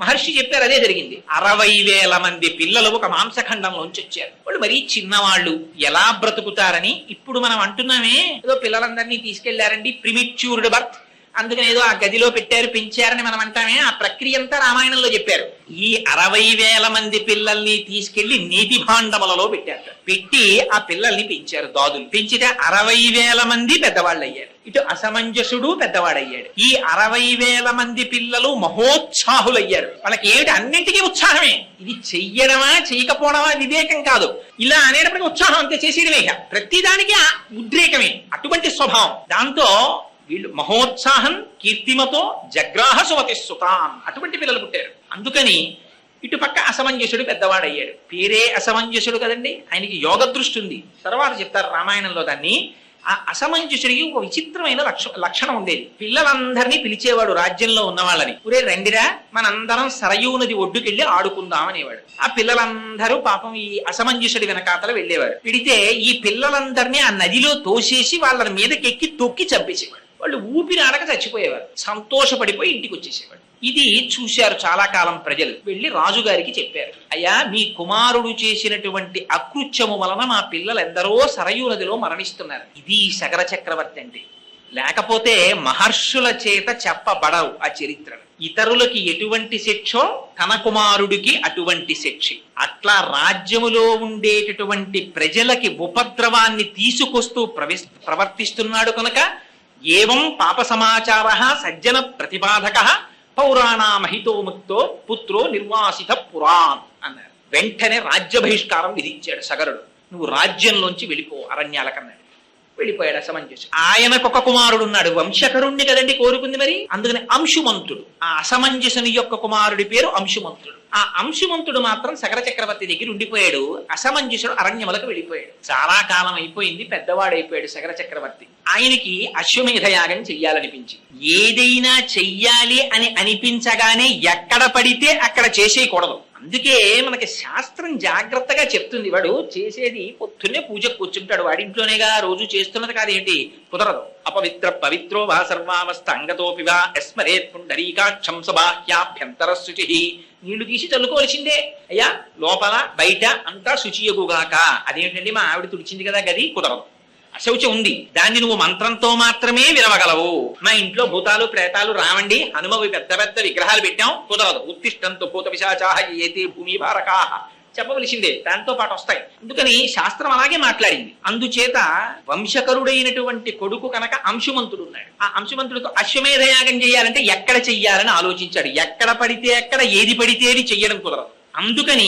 మహర్షి చెప్పారు, అదే జరిగింది. 60,000 మంది పిల్లలు ఒక మాంసఖండంలోంచి వచ్చారు. వాళ్ళు మరీ చిన్నవాళ్ళు, ఎలా బ్రతుకుతారని ఇప్పుడు మనం అంటున్నామే, ఏదో పిల్లలందరినీ తీసుకెళ్లారండి, ప్రిమిచ్యూర్డ్ బర్త్, అందుకని ఏదో ఆ గదిలో పెట్టారు పెంచారని మనం అంటామే. ఆ ప్రక్రియ అంతా రామాయణంలో చెప్పారు. ఈ 60,000 మంది పిల్లల్ని తీసుకెళ్లి నీటి భాండములలో పెట్టారు. పెట్టి ఆ పిల్లల్ని పెంచారు. దాదులు పెంచితే 60,000 మంది పెద్దవాళ్ళు అయ్యారు. ఇటు అసమంజసుడు పెద్దవాడయ్యాడు. ఈ 60,000 మంది పిల్లలు మహోత్సాహులయ్యారు. వాళ్ళకి ఏమిటి? అన్నింటికీ ఉత్సాహమే. ఇది చెయ్యడమా చేయకపోవడమా వివేకం కాదు. ఇలా అనేటప్పటికీ ఉత్సాహం అంతే, చేసేయడమే. ప్రతిదానికి ఉద్రేకమే, అటువంటి స్వభావం. దాంతో వీళ్ళు మహోత్సాహం కీర్తిమతో జగ్రాహ సుమతి సుతాం, అటువంటి పిల్లలు పుట్టారు. అందుకని ఇటు పక్క అసమంజసుడు పెద్దవాడయ్యాడు. పేరే అసమంజసుడు కదండి, ఆయనకి యోగ దృష్టి ఉంది. తర్వాత చెప్తారు రామాయణంలో దాన్ని. ఆ అసమంజసుడికి ఒక విచిత్రమైన లక్షణం ఉండేది. పిల్లలందరినీ పిలిచేవాడు రాజ్యంలో ఉన్న వాళ్ళని, ఒరే రండిరా మనందరం సరయూ నది ఒడ్డుకెళ్ళి ఆడుకుందాం అనేవాడు. ఆ పిల్లలందరూ పాపం ఈ అసమంజసుడి వెనకాతల వెళ్ళేవారు. పిడితే ఈ పిల్లలందరినీ ఆ నదిలో తోసేసి వాళ్ళ మీదకెక్కి తొక్కి చంపేసేవాడు. వాళ్ళు ఊపిరాడక చచ్చిపోయేవారు, సంతోషపడిపోయి ఇంటికి వచ్చేసేవాడు. ఇది చూశారు చాలా కాలం ప్రజలు. వెళ్ళి రాజుగారికి చెప్పారు, అయ్యా మీ కుమారుడు చేసినటువంటి అకృత్యము వలన మా పిల్లలు ఎందరో సరయూ నదిలో మరణిస్తున్నారు. ఇది సగర చక్రవర్తి అంటే. లేకపోతే మహర్షుల చేత చెప్పబడవు ఆ చరిత్రను. ఇతరులకి ఎటువంటి శిక్షో తన కుమారుడికి అటువంటి శిక్ష. అట్లా రాజ్యములో ఉండేటటువంటి ప్రజలకి ఉపద్రవాన్ని తీసుకొస్తూ ప్రవర్తిస్తున్నాడు కనుక ఏవం పాప సమాచార సజ్జన ప్రతిపాదక పౌరాణామహితో ముక్తో పుత్రో నిర్వాసిత పురాన్ అన్నారు. వెంటనే రాజ్య బహిష్కారం విధించాడు సగరుడు. నువ్వు రాజ్యంలోంచి వెళ్ళిపో అరణ్యాల కన్నాడు. వెళ్ళిపోయాడు అసమంజసు. ఆయనకొక కుమారుడు ఉన్నాడు, వంశకరుణ్ణి కదండి కోరుకుంది మరి, అందుకని అంశుమంతుడు. ఆ అసమంజసుని యొక్క కుమారుడి పేరు అంశుమంతుడు. ఆ అంశుమంతుడు మాత్రం సగర చక్రవర్తి దగ్గర ఉండిపోయాడు. అసమంజసుడు అరణ్యములకు వెళ్ళిపోయాడు. చాలా కాలం అయిపోయింది, పెద్దవాడైపోయాడు సగర చక్రవర్తి. ఆయనకి అశ్వమేధ యాగం చెయ్యాలనిపించి, ఏదైనా చెయ్యాలి అని అనిపించగానే ఎక్కడ పడితే అక్కడ చేసేయకూడదు. అందుకే మనకి శాస్త్రం జాగ్రత్తగా చెప్తుంది. వాడు చేసేది పొద్దున్నే పూజకు కూర్చుంటాడు, వాడింట్లోనేగా రోజు చేస్తున్నది కాదేంటి, కుదరదు. అపవిత్ర పవిత్రో వా సర్వావస్థ అంగతోపి వా యస్మరేత్ పుండరీకాక్షం సబాహ్యాభ్యంతర శుచి. నీళ్లు తీసి చల్లుకోవాల్సిందే. అయ్యా లోపల బయట అంతా శుచియగుగాక. అదేంటండి మా ఆవిడ తుడిచింది కదా, గది కుదరదు. అశౌచం ఉంది, దాన్ని నువ్వు మంత్రంతో మాత్రమే విరవగలవు. మా ఇంట్లో భూతాలు ప్రేతాలు రావండి, హనుమవి పెద్ద పెద్ద విగ్రహాలు పెట్టాం, కుదరదు. ఉత్తిష్టంతో భూత పిశాచాః ఏతే భూమి భారకాః చెప్పవలసిందే, దాంతో పాటు వస్తాయి. అందుకని శాస్త్రం అలాగే మాట్లాడింది. అందుచేత వంశకరుడైనటువంటి కొడుకు కనుక అంశుమంతుడు ఉన్నాడు. ఆ అంశుమంతుడితో అశ్వమేధ యాగం చేయాలంటే ఎక్కడ చెయ్యాలని ఆలోచించాడు. ఎక్కడ పడితే ఎక్కడ, ఏది పడితే అది చెయ్యడం కుదరదు. అందుకని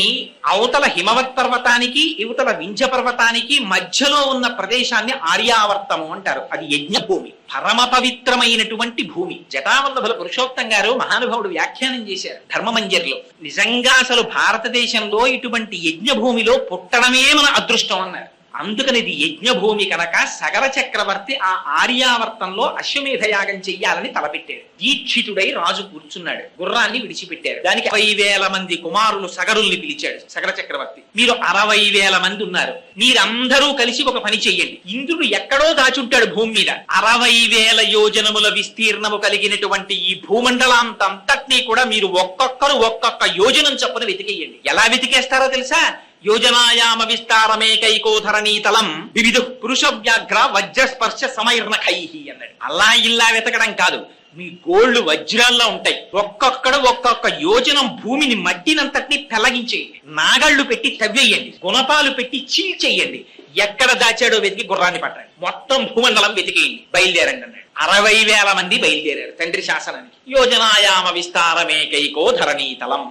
అవతల హిమవత్ పర్వతానికి ఇవతల వింధ్య పర్వతానికి మధ్యలో ఉన్న ప్రదేశాన్ని ఆర్యావర్తము అంటారు. అది యజ్ఞ భూమి, పరమ పవిత్రమైనటువంటి భూమి. జటావల్లభుల పురుషోత్తం గారు మహానుభావుడు వ్యాఖ్యానం చేశారు ధర్మమంజరిలో. నిజంగా అసలు భారతదేశంలో ఇటువంటి యజ్ఞ భూమిలో పుట్టడమే మన అదృష్టం అన్నారు. అందుకని ఇది యజ్ఞభూమి కనుక సగర చక్రవర్తి ఆ ఆర్యావర్తంలో అశ్వమేధ యాగం చెయ్యాలని తలపెట్టాడు. దీక్షితుడై రాజు కూర్చున్నాడు. గుర్రాన్ని విడిచిపెట్టారు. దానికి 60,000 మంది కుమారులు సగరుల్ని పిలిచాడు సగర చక్రవర్తి. మీరు 60,000 మంది ఉన్నారు, మీరందరూ కలిసి ఒక పని చెయ్యండి. ఇంద్రుడు ఎక్కడో దాచుంటాడు భూమి మీద. 60,000 యోజనముల విస్తీర్ణము కలిగినటువంటి ఈ భూమండలాంతంతటినీ కూడా మీరు ఒక్కొక్కరు ఒక్కొక్క యోజనం చొప్పున వెతికేయండి. ఎలా వెతికేస్తారో తెలుసా? యోజనాయామ విస్తారమేకైకోధరణీతలం వివిధ పురుష వ్యాఘ్ర వజ్రస్పర్శ సమైర్ణఖైహి అన్నాడు. అలా ఇలా వెతకడం కాదు, మీ గోళ్లు వజ్రాల్లో ఉంటాయి. ఒక్కొక్కడు ఒక్కొక్క యోజనం భూమిని మట్టినంతటిని పెళ్లగించేయండి. నాగళ్లు పెట్టి తవ్వేయండి, గుణపాలు పెట్టి చీల్చేయండి. ఎక్కడ దాచాడో వెతికి గుర్రాన్ని పట్టండి. మొత్తం భూమండలం వెతికేయండి, బయలుదేరండి అన్నాడు. 60,000 మంది బయలుదేరారు తండ్రి శాసనానికి. యోజనాయామ విస్తారమేకైకో ధరణీతలం.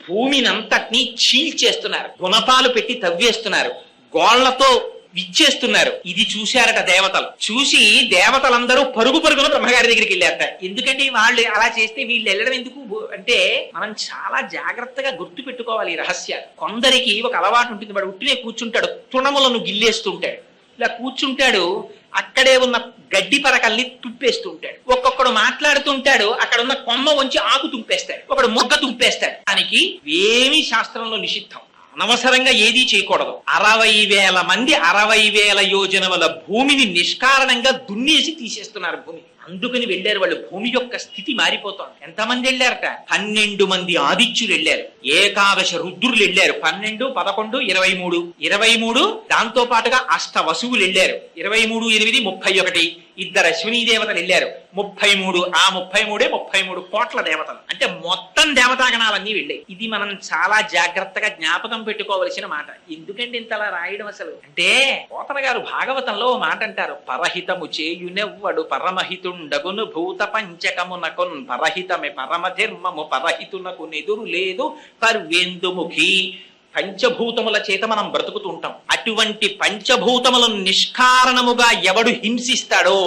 భూమినంతటినీ చీల్చేస్తున్నారు, గుణపాలు పెట్టి తవ్వేస్తున్నారు, గోళ్లతో విచ్చేస్తున్నారు. ఇది చూశారట దేవతలు. చూసి దేవతలందరూ పరుగు పరుగున బ్రహ్మగారి దగ్గరికి వెళ్ళారట. ఎందుకంటే వాళ్ళు అలా చేస్తే వీళ్ళు వెళ్ళడం ఎందుకు అంటే, మనం చాలా జాగ్రత్తగా గుర్తు పెట్టుకోవాలి ఈ రహస్యాలు. కొందరికి ఒక అలవాటు ఉంటుంది, వాడు ఉట్టినే కూర్చుంటాడు, తృణములను గిల్లేస్తుంటాడు. ఇలా కూర్చుంటాడు, అక్కడే ఉన్న గడ్డి పరకల్ని తుప్పేస్తూ ఉంటాడు. ఒక్కొక్కడు మాట్లాడుతుంటాడు, అక్కడ ఉన్న కొమ్మ వంచి ఆకు తుంపేస్తాడు, ఒకడు మొగ్గ తుంపేస్తాడు. దానికి ఏమీ శాస్త్రంలో నిషిద్ధం, అనవసరంగా ఏదీ చేయకూడదు. 60,000 మంది 60,000 యోజనముల భూమిని నిష్కారణంగా దున్నేసి తీసేస్తున్నారు భూమి. అందుకని వెళ్ళారు వాళ్ళు. భూమి యొక్క స్థితి మారిపోతోంది. ఎంతమంది వెళ్ళారట? 12 మంది ఆదిత్యులు వెళ్ళారు, ఏకాదశ రుద్రులు వెళ్ళారు. 12, 11, 23, 23 దాంతో పాటుగా అష్ట వసువులు వెళ్ళారు. 23, 8, 31. 2 అశ్వినీ దేవతలు వెళ్ళారు. 33. ఆ 33 కోట్ల దేవతలు. అంటే మొత్తం దేవతాగణాలన్నీ వెళ్ళాయి. ఇది మనం చాలా జాగ్రత్తగా జ్ఞాపకం పెట్టుకోవలసిన మాట. ఎందుకంటే ఇంతలా రాయడం అసలు అంటే, పోతన గారు భాగవతంలో మాట అంటారు, పరహితము చేయునెవ్వడు పరమహితుండగును భూత పంచకమునకున్ పరహితమే పరమధర్మము పరహితునకు నెదురు లేదు పర్వేందుముఖి. పంచభూతముల చేత మనం బ్రతుకుతూ ఉంటాం. అటువంటి పంచభూతములను నిష్కారణముగా ఎవడు హింసిస్తాడో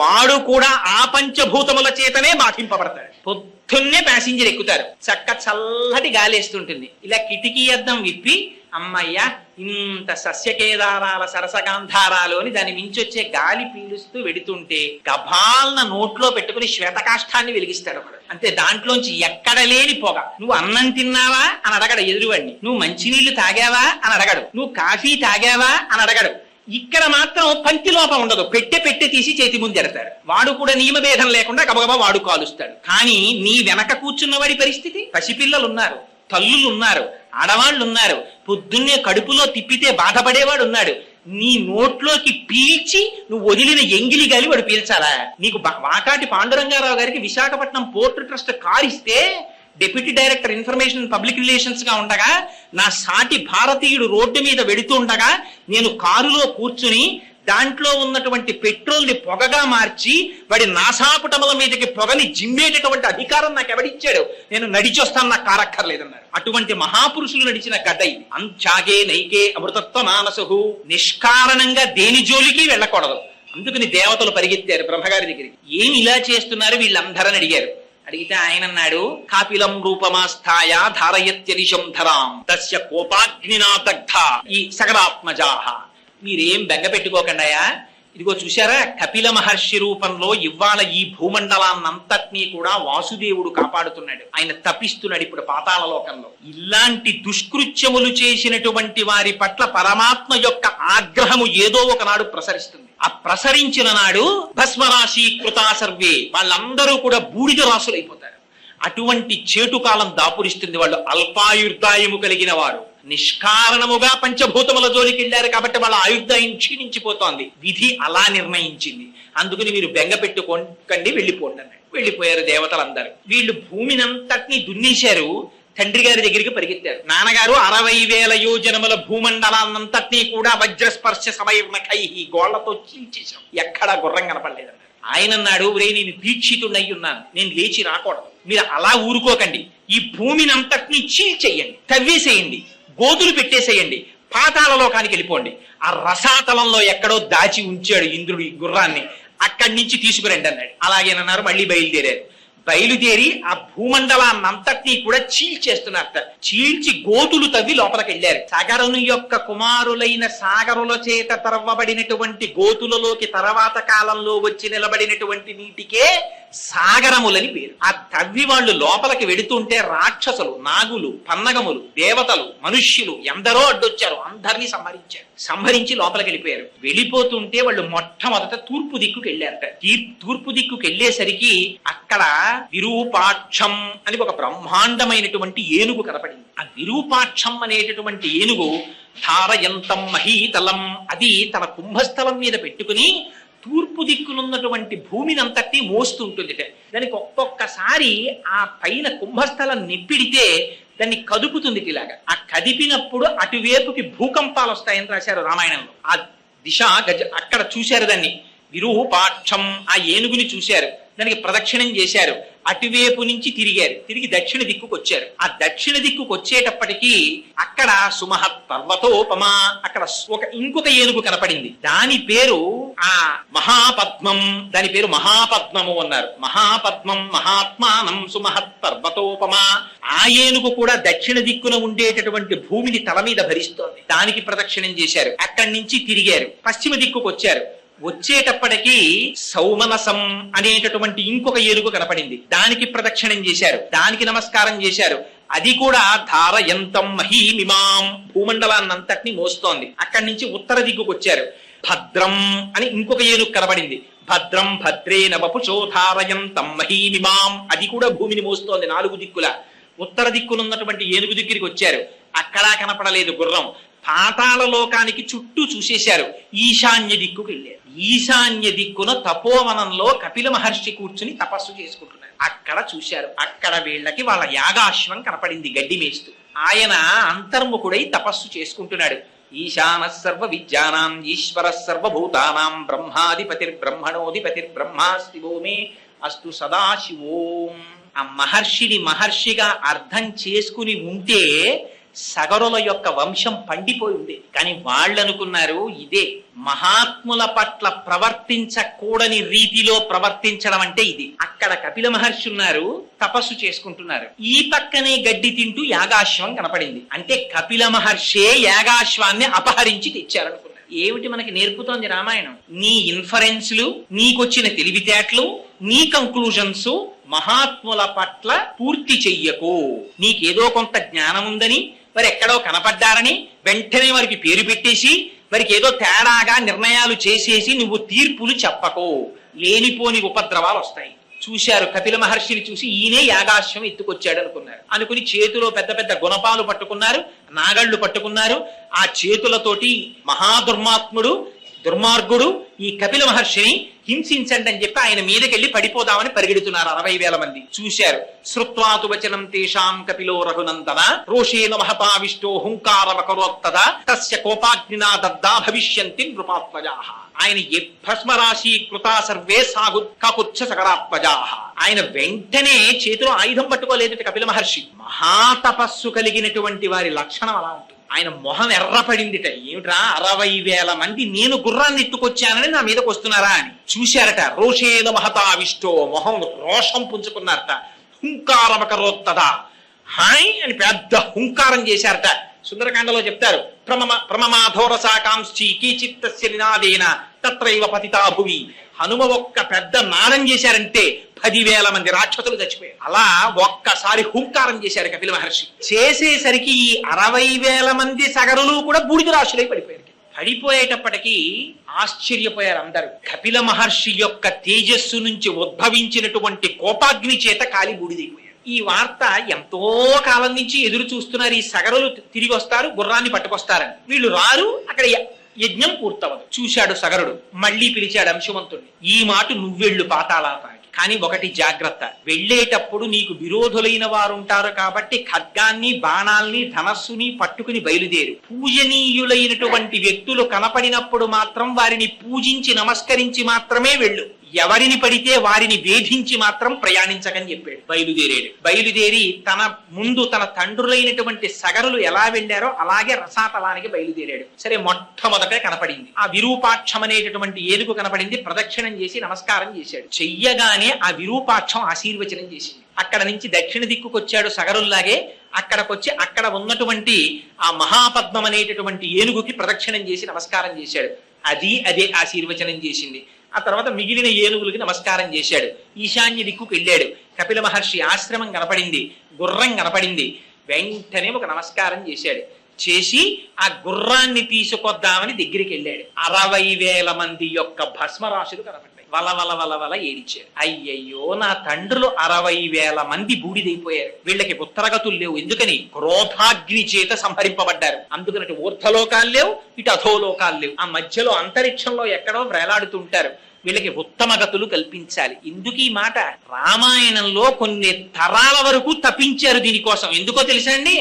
వాడు కూడా ఆ పంచభూతముల చేతనే బాధింపబడతాడు. పొద్దున్నే ప్యాసింజర్ ఎక్కుతారు, చల్లటి గాలేస్తుంటుంది. ఇలా కిటికీ అద్దం విప్పి, అమ్మయ్య ఇంత సస్యకేదారాల సరసగాంధారాలు అని దాని మించొచ్చే గాలి పీలుస్తూ వెడుతుంటే గభాల్న నోట్లో పెట్టుకుని శ్వేతకాష్ఠాన్ని వెలిగిస్తాడు ఒకడు. అంతే, దాంట్లోంచి ఎక్కడ లేని పొగ. నువ్వు అన్నం తిన్నావా అని అడగడు ఎదురువాడిని, నువ్వు మంచినీళ్లు తాగావా అని అడగడు, నువ్వు కాఫీ తాగావా అని అడగడు. ఇక్కడ మాత్రం పంక్తి లోపం ఉండదు, పెట్టె తీసి చేతి ముందు ఎడతాడు. వాడు కూడా నియమభేదం లేకుండా గబగబా వాడు కాలుస్తాడు. కానీ నీ వెనక కూర్చున్న వాడి పరిస్థితి, పసిపిల్లలు ఉన్నారు, తల్లులు ఉన్నారు, ఆడవాళ్ళు ఉన్నారు, పొద్దున్నే కడుపులో తిప్పితే బాధపడేవాడు ఉన్నాడు. నీ నోట్లోకి పీల్చి నువ్వు వదిలిన ఎంగిలి గాలి వాడు పీల్చాలా? నీకు వాకాటి పాండురంగారావు గారికి విశాఖపట్నం పోర్ట్ ట్రస్ట్ కారు ఇస్తే deputy director information public relations గా ఉండగా, నా సాటి భారతీయుడు రోడ్డు మీద వెడుతూ ఉండగా నేను కారులో కూర్చుని దాంట్లో ఉన్నటువంటి పెట్రోల్ ని పొగగా మార్చి వాడి నాసాపుటముల మీదకి పొగని జిమ్మేటటువంటి అధికారం నాకు ఎవడిచ్చాడు? నేను నడిచొస్తాను, నాకు కారక్కర్లేదన్నారు. అటువంటి మహాపురుషులు నడిచిన గడ్డ ఇది. అంచాగే నైకే అమృతత్వ మానసు. నిష్కారణంగా దేని జోలికి వెళ్ళకూడదు. అందుకని దేవతలు పరిగెత్తారు బ్రహ్మగారి దగ్గరికి. ఏమి ఇలా చేస్తున్నారు వీళ్ళందరని అడిగారు. అడిగితే ఆయన అన్నాడు, కాపిలం రూపమాస్థాయ ధారయత్యదిశం ధరాం తస్య కోపాగ్నినా దగ్ధ ఈ సగరాత్మజాహ. మీరేం బెంగ పెట్టుకోకండాయా, ఇదిగో చూశారా, కపిల మహర్షి రూపంలో ఇవాళ ఈ భూమండలాన్నంతటినీ కూడా వాసుదేవుడు కాపాడుతున్నాడు. ఆయన తప్పిస్తున్నాడు ఇప్పుడు పాతాళ లోకంలో. ఇలాంటి దుష్కృత్యములు చేసినటువంటి వారి పట్ల పరమాత్మ యొక్క ఆగ్రహము ఏదో ఒకనాడు ప్రసరిస్తుంది. ఆ ప్రసరించిన నాడు భస్మరాశి కృతా సర్వే, వాళ్ళందరూ కూడా బూడిద రాసులైపోతారు. అటువంటి చేటుకాలం దాపురిస్తుంది. వాళ్ళు అల్పాయుర్దాయము కలిగిన వారు నిష్కారణముగా పంచభూతముల జోలికి వెళ్ళారు కాబట్టి వాళ్ళ ఆయుర్దాయం క్షీణించిపోతోంది. విధి అలా నిర్ణయించింది. అందుకని మీరు బెంగ పెట్టుకోకండి, వెళ్ళిపోండి అన్నాడు. వెళ్ళిపోయారు దేవతలందరూ. వీళ్ళు భూమినంతటినీ దున్నేశారు. తండ్రి గారి దగ్గరికి పరిగెత్తారు. నాన్నగారు 60,000 యోజనముల భూమండలాన్నంతటినీ కూడా వజ్రస్పర్శ సమయకై గోళ్లతో చీల్చేశాం, ఎక్కడా గుర్రం కనపడలేదన్నారు. ఆయన అన్నాడు, ఒరే నేను దీక్షితుడై ఉన్నాను, నేను లేచి రాకూడదు, మీరు అలా ఊరుకోకండి, ఈ భూమినంతటినీ చీల్చేయండి, తవ్వేసేయండి, గోతులు పెట్టేసేయండి, పాతాళ లోకానికి వెళ్ళిపోండి. ఆ రసాతలంలో ఎక్కడో దాచి ఉంచాడు ఇంద్రుడు ఈ గుర్రాన్ని, అక్కడి నుంచి తీసుకురండి అన్నాడు. అలాగేనన్నారు. మళ్ళీ బయలుదేరి ఆ భూమండలాన్నంతటినీ కూడా చీల్చేస్తున్నారట. చీల్చి గోతులు తవ్వి లోపలికి వెళ్ళారు. సాగరుని యొక్క కుమారులైన సాగరుల చేత తరవబడినటువంటి గోతులలోకి తర్వాత కాలంలో వచ్చి నిలబడినటువంటి నీటికే సాగరములని పేరు. ఆ తవ్వి వాళ్ళు లోపలికి వెడుతుంటే రాక్షసులు, నాగులు, పన్నగములు, దేవతలు, మనుష్యులు ఎందరో అడ్డొచ్చారు. అందరినీ సంహరించి లోపలికి వెళ్ళిపోయారు. వెళ్ళిపోతుంటే వాళ్ళు మొట్టమొదట తూర్పు దిక్కుకి వెళ్ళారట. తూర్పు దిక్కుకి వెళ్ళేసరికి అక్కడ విరూపాక్షం అని ఒక బ్రహ్మాండమైనటువంటి ఏనుగు కనపడింది. ఆ విరూపాక్షం అనేటటువంటి ఏనుగు ధారయంతం మహీతలం, అది తన కుంభస్థలం మీద పెట్టుకుని తూర్పు దిక్కునున్నటువంటి భూమినంతటి మోస్తుంటుంది. దానికి ఒక్కొక్కసారి ఆ పైన కుంభస్థలం నిప్పిడితే దాన్ని కదుపుతుంది. ఇలాగా ఆ కదిపినప్పుడు అటువైపుకి భూకంపాలు వస్తాయని రాశారు రామాయణంలో. ఆ దిశ అక్కడ చూశారు దాన్ని విరూపాక్షం, ఆ ఏనుగుని చూశారు, దానికి ప్రదక్షిణం చేశారు, అటువైపు నుంచి తిరిగి దక్షిణ దిక్కుకు వచ్చారు. ఆ దక్షిణ దిక్కుకు వచ్చేటప్పటికీ అక్కడ సుమహత్ పర్వతోపమా, అక్కడ ఇంకొక ఏనుగు కనపడింది. దాని పేరు ఆ మహాపద్మం, దాని పేరు మహాపద్మము అన్నారు. మహాపద్మం మహాత్మానం సుమహత్ పర్వతోపమా. ఆ ఏనుగు కూడా దక్షిణ దిక్కున ఉండేటటువంటి భూమిని తల మీద భరిస్తోంది. దానికి ప్రదక్షిణం చేశారు. అక్కడి నుంచి తిరిగారు, పశ్చిమ దిక్కుకు వచ్చారు. వచ్చేటప్పటికి సౌమనసం అనేటటువంటి ఇంకొక ఏనుగు కనపడింది. దానికి ప్రదక్షిణం చేశారు, దానికి నమస్కారం చేశారు. అది కూడా ధారయంతం మహీమిమాం, భూమండలాన్నంతటిని మోస్తోంది. అక్కడి నుంచి ఉత్తర దిక్కుకు వచ్చారు. భద్రం అని ఇంకొక ఏనుగు కనపడింది. భద్రం భద్రేన వపుషో ధారయంతం మహీమిమాం, అది కూడా భూమిని మోస్తోంది 4 దిక్కుల. ఉత్తర దిక్కునున్నటువంటి ఏనుగు దగ్గరికి వచ్చారు. అక్కడా కనపడలేదు గుర్రం. పాతాళ లోకానికి చుట్టూ చూసేశారు. ఈశాన్య దిక్కుకు వెళ్ళారు. ఈశాన్య దిక్కున తపోవనంలో కపిల మహర్షి కూర్చుని తపస్సు చేసుకుంటున్నారు. అక్కడ చూశారు. అక్కడ వీళ్ళకి వాళ్ళ యాగాశ్వం కనపడింది గడ్డి మేస్తూ. ఆయన అంతర్ముఖుడై తపస్సు చేసుకుంటున్నాడు. ఈశాన సర్వ విద్యానాం ఈశ్వర సర్వభూతానాం బ్రహ్మాధిపతిర్బ్రహ్మణోధిపతిర్బ్రహ్మా శివో మే అస్తు సదాశివోం. ఆ మహర్షిని మహర్షిగా అర్థం చేసుకుని ఉంటే సగరుల యొక్క వంశం పండిపోయి ఉండేది. కానీ వాళ్ళు అనుకున్నారు ఇదే మహాత్ముల పట్ల ప్రవర్తించకూడని రీతిలో ప్రవర్తించడం అంటే ఇది. అక్కడ కపిల మహర్షి ఉన్నారు, తపస్సు చేసుకుంటున్నారు. ఈ పక్కనే గడ్డి తింటూ యాగాశ్వం కనపడింది. అంటే కపిల మహర్షే యాగాశ్వాన్ని అపహరించి తెచ్చారనుకున్నారు. ఏమిటి మనకి నేర్పుతోంది రామాయణం? నీ ఇన్ఫరెన్స్లు, నీకొచ్చిన తెలివితేటలు, నీ కంక్లూజన్స్ మహాత్ముల పట్ల పూర్తి చెయ్యకు. నీకేదో కొంత జ్ఞానం ఉందని, వారు ఎక్కడో కనపడ్డారని వెంటనే వారికి పేరు పెట్టేసి మరికి ఏదో తేడాగా నిర్ణయాలు చేసేసి నువ్వు తీర్పులు చెప్పకు, లేనిపోని ఉపద్రవాలు వస్తాయి. చూశారు కపిల మహర్షిని చూసి ఈయనే యాగాశ్వం ఎత్తుకొచ్చాడు అనుకున్నారు. అనుకుని చేతిలో పెద్ద పెద్ద గుణపాలు పట్టుకున్నారు, నాగళ్లు పట్టుకున్నారు. ఆ చేతులతోటి దుర్మార్గుడు ఈ కపిల మహర్షిని హింసించండి అని చెప్పి ఆయన మీదకెళ్లి పడిపోదామని పరిగెడుతున్నారు 60,000 మంది. చూశారు. శ్రుత్వాతు వచనం తేషాం కపిలో రఘునందన రోషేణ మహతావిష్టో హుంకారమకరోత్తద తస్య కోపాగ్నినా దగ్ధా భవిష్యంతి నృపాత్మజాః. ఆయన భస్మరాశి కృతా సర్వే కాకుచ్చ సకరాత్మజాః. ఆయన వెంటనే చేతిలో ఆయుధం పట్టుకోలేదట కపిల మహర్షి. మహాతపస్సు కలిగినటువంటి వారి లక్షణం అలా ఉంటుంది. ఆయన మొహం ఎర్రపడిందిట. ఏమిట్రా 60,000 మంది నేను గుర్రాన్ని ఎత్తుకొచ్చానని నా మీదకి వస్తున్నారా అని చూశారట. రోషేణ మహతావిష్టో, మొహం రోషం పుంజుకున్నారట. హుంకారమకరోత్తదా, హాయ్ అని పెద్ద హుంకారం చేశారట. సుందరకాండలో చెప్తారు, ప్రమమాధోరసాకాంక్షి కీచిత్తస్య నినాదేన తత్రైవ పతితా భువి. హనుమ ఒక్క పెద్ద నాదం చేశారంటే 10,000 మంది రాక్షసులు చచ్చిపోయారు. అలా ఒక్కసారి హుంకారం చేశారు కపిల మహర్షి. చేసేసరికి ఈ 60,000 మంది సగరులు కూడా బూడిద రాశులై పడిపోయారు. పడిపోయేటప్పటికీ ఆశ్చర్యపోయారు అందరూ. కపిల మహర్షి యొక్క తేజస్సు నుంచి ఉద్భవించినటువంటి కోపాగ్ని చేత కాలి బూడిదైపోయారు. ఈ వార్త ఎంతో కాలం నుంచి ఎదురు చూస్తున్నారు. ఈ సగరులు తిరిగి వస్తారు, గుర్రాన్ని పట్టుకొస్తారని. వీళ్ళు రారు, అక్కడ యజ్ఞం పూర్తవదు. చూశాడు సగరుడు, మళ్ళీ పిలిచాడు అంశుమంతుడిని. ఈ మాట నువ్వెళ్ళు పాతాళానికి, కానీ ఒకటి జాగ్రత్త, వెళ్ళేటప్పుడు నీకు విరోధులైన వారు ఉంటారు కాబట్టి ఖడ్గాన్ని బాణాల్ని ధనస్సుని పట్టుకుని బయలుదేరు. పూజనీయులైనటువంటి వ్యక్తులు కనపడినప్పుడు మాత్రం వారిని పూజించి నమస్కరించి మాత్రమే వెళ్ళు. ఎవరిని పడితే వారిని వేధించి మాత్రం ప్రయాణించకని చెప్పాడు. బయలుదేరి తన ముందు తన తండ్రులైనటువంటి సగరులు ఎలా వెళ్ళారో అలాగే రసాతలానికి బయలుదేరాడు. సరే, మొట్టమొదటే కనపడింది ఆ విరూపాక్షం అనేటటువంటి ఏనుగు కనపడింది. ప్రదక్షిణం చేసి నమస్కారం చేశాడు. చెయ్యగానే ఆ విరూపాక్షం ఆశీర్వచనం చేసింది. అక్కడ నుంచి దక్షిణ దిక్కుకొచ్చాడు సగరుల్లాగే. అక్కడికొచ్చి అక్కడ ఉన్నటువంటి ఆ మహాపద్మం అనేటటువంటి ఏనుగుకి ప్రదక్షిణం చేసి నమస్కారం చేశాడు. అదే ఆశీర్వచనం చేసింది. ఆ తర్వాత మిగిలిన ఏనుగులకి నమస్కారం చేశాడు. ఈశాన్య దిక్కుకు వెళ్ళాడు. కపిల మహర్షి ఆశ్రమం కనపడింది, గుర్రం కనపడింది. వెంటనే ఒక నమస్కారం చేశాడు. చేసి ఆ గుర్రాన్ని తీసుకొద్దామని దగ్గరికి వెళ్ళాడు. 60,000 మంది యొక్క భస్మరాశులు కనపడ్డాయి. వల ఏడిచారు. అయ్యయ్యో, నా తండ్రులు 60,000 మంది బూడిదైపోయారు. వీళ్ళకి ఉత్తరగతులు లేవు. ఎందుకని? క్రోధాగ్ని చేత సంహరింపబడ్డారు. అందుకని ఊర్ధలోకాలు లేవు, ఇటు అధోలోకాలు లేవు. ఆ మధ్యలో అంతరిక్షంలో ఎక్కడో వేలాడుతుంటారు. వీళ్ళకి ఉత్తమ గతులు కల్పించాలి. ఎందుకు ఈ మాట? రామాయణంలో కొన్ని తరాల వరకు తప్పించారు దీనికోసం. ఎందుకో తెలుసా అండి?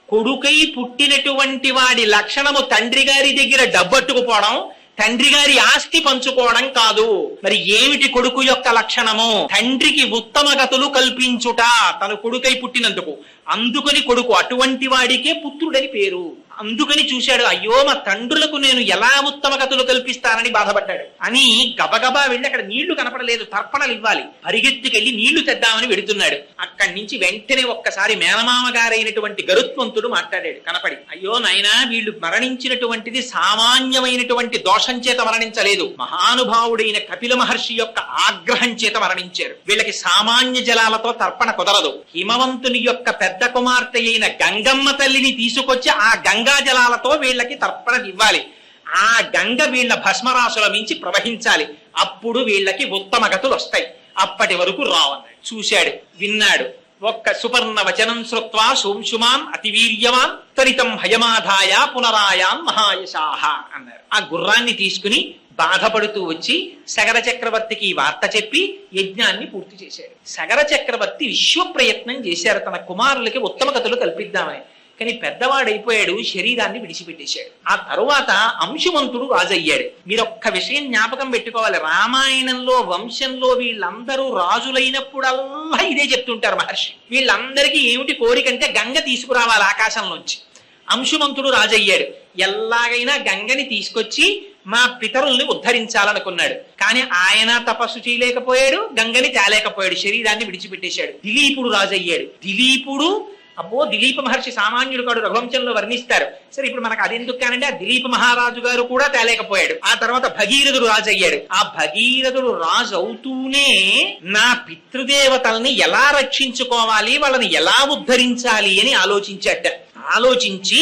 కొడుకై పుట్టినటువంటి వాడి లక్షణము తండ్రి గారి దగ్గర డబ్బట్టుకుపోవడం, తండ్రి గారి ఆస్తి పంచుకోవడం కాదు. మరి ఏమిటి కొడుకు యొక్క లక్షణము? తండ్రికి ఉత్తమ గతులు కల్పించుట, తన కొడుకై పుట్టినందుకు. అందుకని కొడుకు, అటువంటి వాడికే పుత్రుడని పేరు. అందుకని చూశాడు, అయ్యో మా తండ్రులకు నేను ఎలా ఉత్తమ గతులు కల్పిస్తానని బాధపడ్డాడు. అని గబగబా వెళ్ళి అక్కడ నీళ్లు కనపడలేదు, తర్పణలు ఇవ్వాలి. పరిగెత్తుకెళ్లి నీళ్లు తెద్దామని వెడుతున్నాడు. అక్కడి నుంచి వెంటనే ఒక్కసారి మేనమామ గారైనటువంటి గరుత్మంతుడు మాట్లాడాడు కనపడి. అయ్యో నాయనా, వీళ్ళు మరణించినటువంటిది సామాన్యమైనటువంటి దోషం చేత మరణించలేదు, మహానుభావుడైన కపిల మహర్షి యొక్క ఆగ్రహం చేత మరణించారు. వీళ్ళకి సామాన్య జలాలతో తర్పణ కుదరదు. హిమవంతుని యొక్క పెద్ద కుమార్తె అయిన గంగమ్మ తల్లిని తీసుకొచ్చి ఆ గంగా జలాలతో వీళ్ళకి తర్పణ ఇవ్వాలి. ఆ గంగ వీళ్ళ భస్మరాశుల మించి ప్రవహించాలి. అప్పుడు వీళ్ళకి ఉత్తమ గతులు వస్తాయి. అప్పటి వరకు రావన్నాడు. చూశాడు, విన్నాడు. ఒక్క సుపర్ణ వచనం శ్రుత్వా సోంశుమాన్ అతివీర్యవాన్ త్వరితం హయమాధాయ పునరాయాన్ మహాయశాహ అన్నారు. ఆ గుర్రాన్ని తీసుకుని బాధపడుతూ వచ్చి సగర చక్రవర్తికి ఈ వార్త చెప్పి యజ్ఞాన్ని పూర్తి చేశాడు. సగర చక్రవర్తి విశ్వ ప్రయత్నం చేశారు తన కుమారులకి ఉత్తమ గతులు కల్పిద్దామని. కానీ పెద్దవాడైపోయాడు, శరీరాన్ని విడిచిపెట్టేశాడు. ఆ తరువాత అంశుమంతుడు రాజయ్యాడు. మీరు ఒక్క విషయం జ్ఞాపకం పెట్టుకోవాలి. రామాయణంలో వంశంలో వీళ్ళందరూ రాజులైనప్పుడల్లా ఇదే చెప్తుంటారు మహర్షి. వీళ్ళందరికీ ఏమిటి కోరికంటే గంగ తీసుకురావాలి ఆకాశంలోంచి. అంశుమంతుడు రాజయ్యాడు. ఎలాగైనా గంగని తీసుకొచ్చి మా పితరుల్ని ఉద్ధరించాలనుకున్నాడు. కానీ ఆయన తపస్సు చేయలేకపోయాడు, గంగని తేలేకపోయాడు, శరీరాన్ని విడిచిపెట్టేశాడు. దిలీపుడు రాజయ్యాడు. దిలీప మహర్షి సామాన్యుడు కాడు, రఘువంశంలో వర్ణిస్తారు. సరే, ఇప్పుడు మనకు అదెందుకు కానండి, ఆ దిలీప మహారాజు గారు కూడా తేలేకపోయాడు. ఆ తర్వాత భగీరథుడు రాజు అయ్యాడు. ఆ భగీరథుడు రాజు అవుతూనే నా పితృదేవతల్ని ఎలా రక్షించుకోవాలి, వాళ్ళని ఎలా ఉద్ధరించాలి అని ఆలోచించాట. ఆలోచించి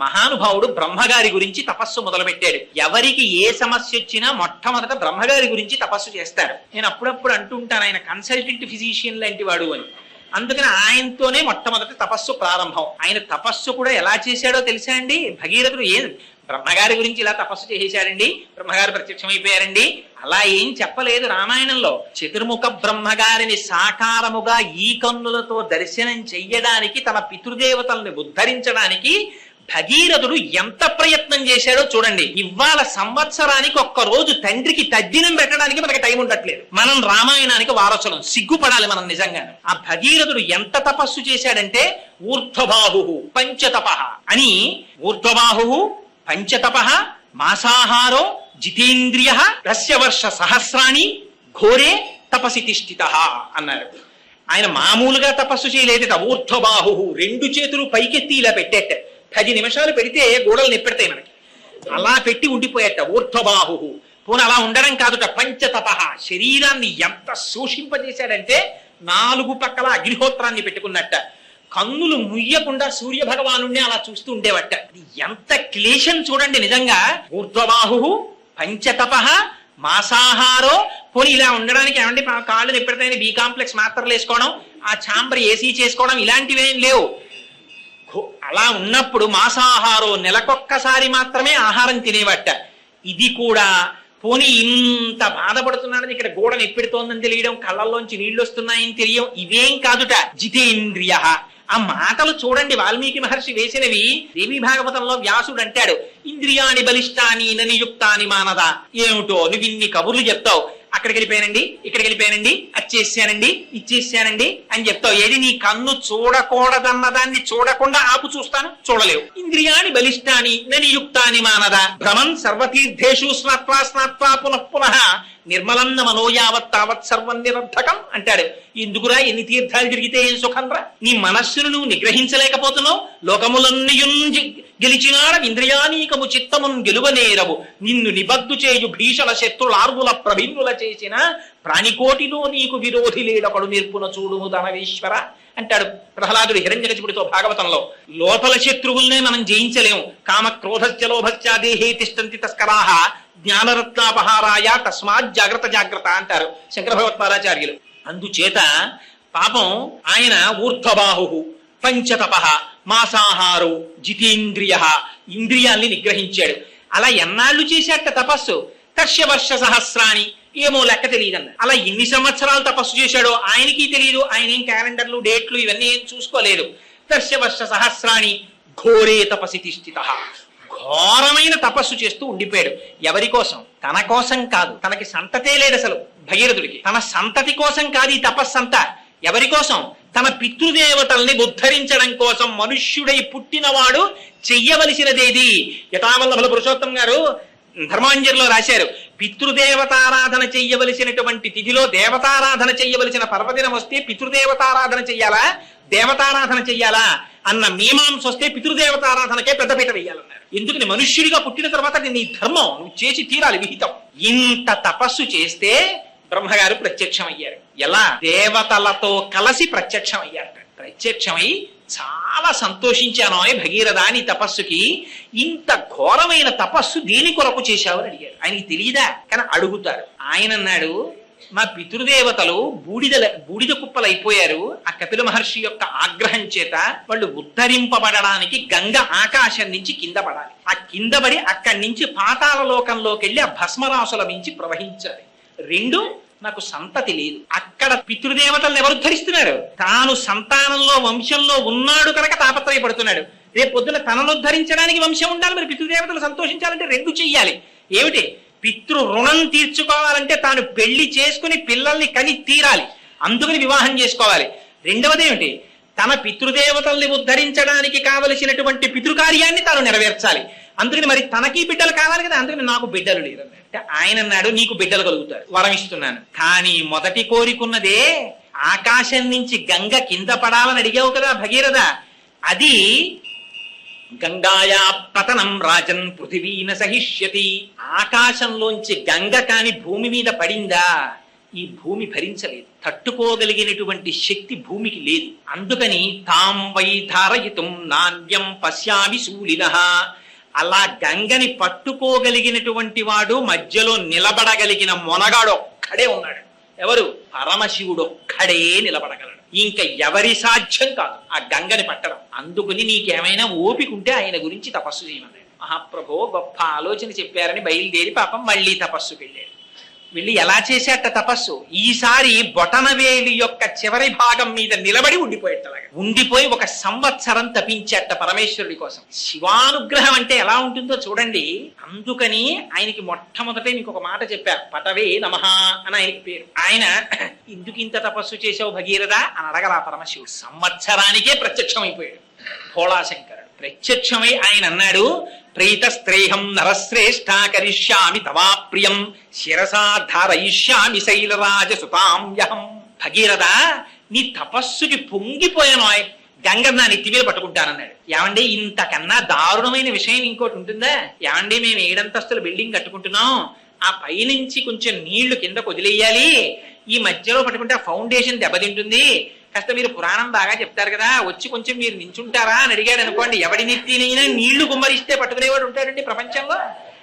మహానుభావుడు బ్రహ్మగారి గురించి తపస్సు మొదలుపెట్టాడు. ఎవరికి ఏ సమస్య వచ్చినా మొట్టమొదట బ్రహ్మగారి గురించి తపస్సు చేస్తారు. నేను అప్పుడప్పుడు అంటూ ఉంటాను, ఆయన కన్సల్టెంట్ ఫిజిషియన్ లాంటి వాడు అని. అందుకని ఆయనతోనే మొట్టమొదటి తపస్సు ప్రారంభం. ఆయన తపస్సు కూడా ఎలా చేశాడో తెలుసా అండి? భగీరథుడు బ్రహ్మగారి గురించి ఇలా తపస్సు చేసేశాడండి, బ్రహ్మగారు ప్రత్యక్షమైపోయారండి అలా ఏం చెప్పలేదు రామాయణంలో. చతుర్ముఖ బ్రహ్మగారిని సాకారముగా ఈ కన్నులతో దర్శనం చెయ్యడానికి, తన పితృదేవతల్ని ఉద్ధరించడానికి భగీరథుడు ఎంత ప్రయత్నం చేశాడో చూడండి. ఇవాళ సంవత్సరానికి ఒక్క రోజు తండ్రికి తద్దినం పెట్టడానికి మనకి టైం ఉండట్లేదు. మనం రామాయణానికి వారసులం, సిగ్గుపడాలి మనం నిజంగా. ఆ భగీరథుడు ఎంత తపస్సు చేశాడంటే ఊర్ధ్వబాహు పంచతప అని, ఊర్ధ్వబాహు పంచతప మాసాహారో జితేంద్రియ దస్యవర్ష సహస్రాణి ఘోరే తపసి తిష్ఠిత అన్నారు. ఆయన మామూలుగా తపస్సు చేయలేదట. ఊర్ధ్వబాహు రెండు చేతులు పైకెత్తి ఇలా పెట్టేట, 10 నిమిషాలు పెడితే గోడలు నిప్పెడతాయి మనకి, అలా పెట్టి ఉండిపోయేట ఊర్ధ్వబాహు. పోనీ అలా ఉండడం కాదుట, పంచతప శరీరాన్ని ఎంత శోషింపజేశాడంటే 4 పక్కల అగ్నిహోత్రాన్ని పెట్టుకున్నట్ట. కన్నులు ముయ్యకుండా సూర్య భగవాను అలా చూస్తూ ఉండేవట. ఎంత క్లేశం చూడండి నిజంగా. ఊర్ధ్వబాహు పంచతప మాసాహారో. పోనీ ఇలా ఉండడానికి ఏమంటే కాళ్ళు నిప్పెడతాయని బి కాంప్లెక్స్ మాత్రలు వేసుకోవడం, ఆ ఛాంబర్ ఏసీ చేసుకోవడం ఇలాంటివేం లేవు. అలా ఉన్నప్పుడు మాసాహారో నెలకొక్కసారి మాత్రమే ఆహారం తినేవట. ఇది కూడా పోనీ ఇంత బాధపడుతున్నాడని ఇక్కడ గోడ నెప్పెడుతోందని తెలియడం, కళ్ళల్లోంచి నీళ్లు వస్తున్నాయని తెలియడం ఇవేం కాదుట. జితేంద్రియ. ఆ మాటలు చూడండి, వాల్మీకి మహర్షి వేసినవి. దేవి భాగవతంలో వ్యాసుడు అంటాడు, ఇంద్రియాని బలిష్టాని ననియుక్తాని మానద. ఏమిటో నువ్వు ఇన్ని కబుర్లు చెప్తావు, అక్కడికి వెళ్ళిపోయానండి, ఇక్కడికి వెళ్ళిపోయానండి, అచ్చేసానండి, ఇచ్చేసానండి అని చెప్తావు. ఏది నీ కన్ను చూడకూడదన్న దాన్ని చూడకుండా ఆపు చూస్తాను, చూడలేవు. ఇంద్రియాని బలిష్టాని ననియుక్తాని మానద భ్రమన్ సర్వతీర్థేషు స్నాత్వా స్నాత్వా పునః పునః నిర్మలన్న మనోయావత్ తావత్ సర్వం నిరర్థకం అంటాడు. ఎందుకురా ఎన్ని తీర్థాలు తిరిగితే ఏం సుఖంరా? నీ మనస్సును నువ్వు నిగ్రహించలేకపోతున్నావు. లోకములన్నయుంజి గెలిచినాడ ఇంద్రియానీకము చిత్తమున్ గెలువనేరవు. నిన్ను నిబద్దు చేయు భీషణ శత్రులార్వుల ప్రభిన్నుల చేసిన ప్రాణికోటిలో నీకు విరోధి లేడపడు నిర్పున చూడుము ధనవేశ్వర అంటాడు ప్రహ్లాదుడు హిరణ్యకశిపుడితో భాగవతంలో. లోపల శత్రువుల్నే మనం జయించలేము. కామ క్రోధశ్చ లోభశ్చ దేహే తిష్టంతి తస్కరాహ జ్ఞానరత్నాపహారాయ తస్మాత్ జాగ్రత్త జాగ్రత్త అంటారు శంకర భగవత్పాదాచార్యులు. అందుచేత పాపం ఆయన ఊర్ధ్వబాహు పంచతప మాసాహారు జితేంద్రియ ఇంద్రియాల్ని నిగ్రహించాడు. అలా ఎన్నాళ్ళు చేశాక తపస్సు? కశ్యవర్ష సహస్రాణి, ఏమో లెక్క తెలియదన్న. అలా ఎన్ని సంవత్సరాలు తపస్సు చేశాడో ఆయనకి తెలియదు. ఆయన ఏం క్యాలెండర్లు డేట్లు ఇవన్నీ ఏం చూసుకోలేదు. దర్శవర్ష సహస్రాణి ఘోరే తపసి తిష్ఠిత. ఘోరమైన తపస్సు చేస్తూ ఉండిపోయాడు. ఎవరి కోసం? తన కోసం కాదు. తనకి సంతతే లేదు అసలు భగీరథుడికి. తన సంతతి కోసం కాదు ఈ తపస్సంతా. ఎవరి కోసం? తన పితృదేవతల్ని ఉద్ధరించడం కోసం. మనుష్యుడై పుట్టినవాడు చెయ్యవలసినదేది. యథావల్లభుల పురుషోత్తం గారు ధర్మాంజలిలో రాశారు, పితృదేవతారాధన చెయ్యవలసినటువంటి తిథిలో దేవతారాధన చెయ్యవలసిన పర్వదినం వస్తే పితృదేవతారాధన చెయ్యాలా దేవతారాధన చెయ్యాలా అన్న మీమాంస వస్తే పితృదేవతారాధనకే పెద్దపీట వేయాలన్నారు. ఎందుకని? మనుష్యుడిగా పుట్టిన తర్వాత నీ ధర్మం నువ్వు చేసి తీరాలి, విహితం. ఇంత తపస్సు చేస్తే బ్రహ్మగారు ప్రత్యక్షమయ్యారు. ఎలా? దేవతలతో కలిసి ప్రత్యక్షమయ్యారు. ప్రత్యక్షమై చాలా సంతోషించాను అని భగీరథ నీ తపస్సుకి. ఇంత ఘోరమైన తపస్సు దేని కొరకు చేశావు అని అడిగారు. ఆయనకి తెలియదా? కానీ అడుగుతారు. ఆయన అన్నాడు, మా పితృదేవతలు బూడిద కుప్పలైపోయారు. ఆ కపిల మహర్షి యొక్క ఆగ్రహం చేత వాళ్ళు ఉద్ధరింపబడడానికి గంగ ఆకాశం నుంచి కింద పడాలి. ఆ కింద పడి అక్కడి నుంచి పాతాళ లోకంలోకి వెళ్ళి ఆ భస్మరాసుల మించి ప్రవహించాలి. రెండు, నాకు సంతతి లేదు. అక్కడ పితృదేవతలను ఎవరు ధరిస్తున్నారు? తాను సంతానంలో వంశంలో ఉన్నాడు కనుక తాపత్రయపడుతున్నాడు. రేపు పొద్దున తనను ఉద్ధరించడానికి వంశం ఉండాలి. మరి పితృదేవతలు సంతోషించాలంటే రెండు చెయ్యాలి. ఏమిటి? పితృ రుణం తీర్చుకోవాలంటే తాను పెళ్లి చేసుకుని పిల్లల్ని కని తీరాలి, అందుకని వివాహం చేసుకోవాలి. రెండవది ఏమిటి? తన పితృదేవతల్ని ఉద్ధరించడానికి కావలసినటువంటి పితృకార్యాన్ని తాను నెరవేర్చాలి. అందుకని మరి తనకి బిడ్డలు కావాలి కదా, అందుకని నాకు బిడ్డలు లేరు అంటే ఆయన అన్నాడు, నీకు బిడ్డలు కలుగుతారు, వరం ఇస్తున్నాను. కానీ మొదటి కోరికున్నదే ఆకాశం నుంచి గంగ కింద పడాలని అడిగావు కదా భగీరథ, అది గంగాయా పతనం రాజన్ పృథివీన సహిష్యతి. ఆకాశంలోంచి గంగ కాని భూమి మీద పడిందా ఈ భూమి భరించలేదు, తట్టుకోగలిగినటువంటి శక్తి భూమికి లేదు. అందుకని తాం వై ధారయితుం నాణ్యం పశ్యామి శూలినః. అలా గంగని పట్టుకోగలిగినటువంటి వాడు, మధ్యలో నిలబడగలిగిన మొనగాడు ఒక్కడే ఉన్నాడు. ఎవరు? పరమశివుడు ఒక్కడే నిలబడగలడు. ఇంకా ఎవరి సాధ్యం కాదు ఆ గంగని పట్టడం. అందుకని నీకేమైనా ఓపిక ఉంటే ఆయన గురించి తపస్సు చేయమన్నాడు. మహాప్రభో గొప్ప ఆలోచన చెప్పారని బయలుదేరి పాపం మళ్ళీ తపస్సుకి వెళ్ళాడు. వెళ్ళి ఎలా చేశాట తపస్సు? ఈసారి బొటనవేలి యొక్క చివరి భాగం మీద నిలబడి ఉండిపోయేటలాగా ఉండిపోయి 1 సంవత్సరం తపించేట పరమేశ్వరుడి కోసం. శివానుగ్రహం అంటే ఎలా ఉంటుందో చూడండి. అందుకని ఆయనకి మొట్టమొదటే మీకు ఒక మాట చెప్పారు, పటవే నమః అని ఆయనకి పేరు. ఆయన ఎందుకు ఇంత తపస్సు చేసావు భగీరథ అని అడగలా పరమశివుడు. సంవత్సరానికే ప్రత్యక్షమైపోయాడు భోళాశంకరుడు. ప్రత్యక్షమై ఆయన అన్నాడు, ప్రీతస్త్రేహం నరశ్రేష్ఠ కరిష్యామి తవాప్రియం శిరసా ధారయిష్యామి శైలరాజసుతాంయహం. భగీరథ, నీ తపస్సుకి పొంగిపోయాను, గంగ నా నెత్తి మీద పట్టుకుంటానన్నాడు. ఏమండి, ఇంతకన్నా దారుణమైన విషయం ఇంకోటి ఉంటుందా? ఏమండి, మేము 7 అంతస్తుల బిల్డింగ్ కట్టుకుంటున్నాం, ఆ పైనుంచి కొంచెం నీళ్లు కిందకు వదిలేయాలి, ఈ మధ్యలో పట్టుకుంటే ఆ ఫౌండేషన్ దెబ్బతింటుంది, కాస్త మీరు పురాణం బాగా చెప్తారు కదా, వచ్చి కొంచెం మీరు నించుంటారా అని అడిగాడు అనుకోండి. ఎవడి నెత్తినైనా నీళ్లు గుమ్మరిస్తే పట్టుకునేవాడు ఉంటాడండి ప్రపంచంలో.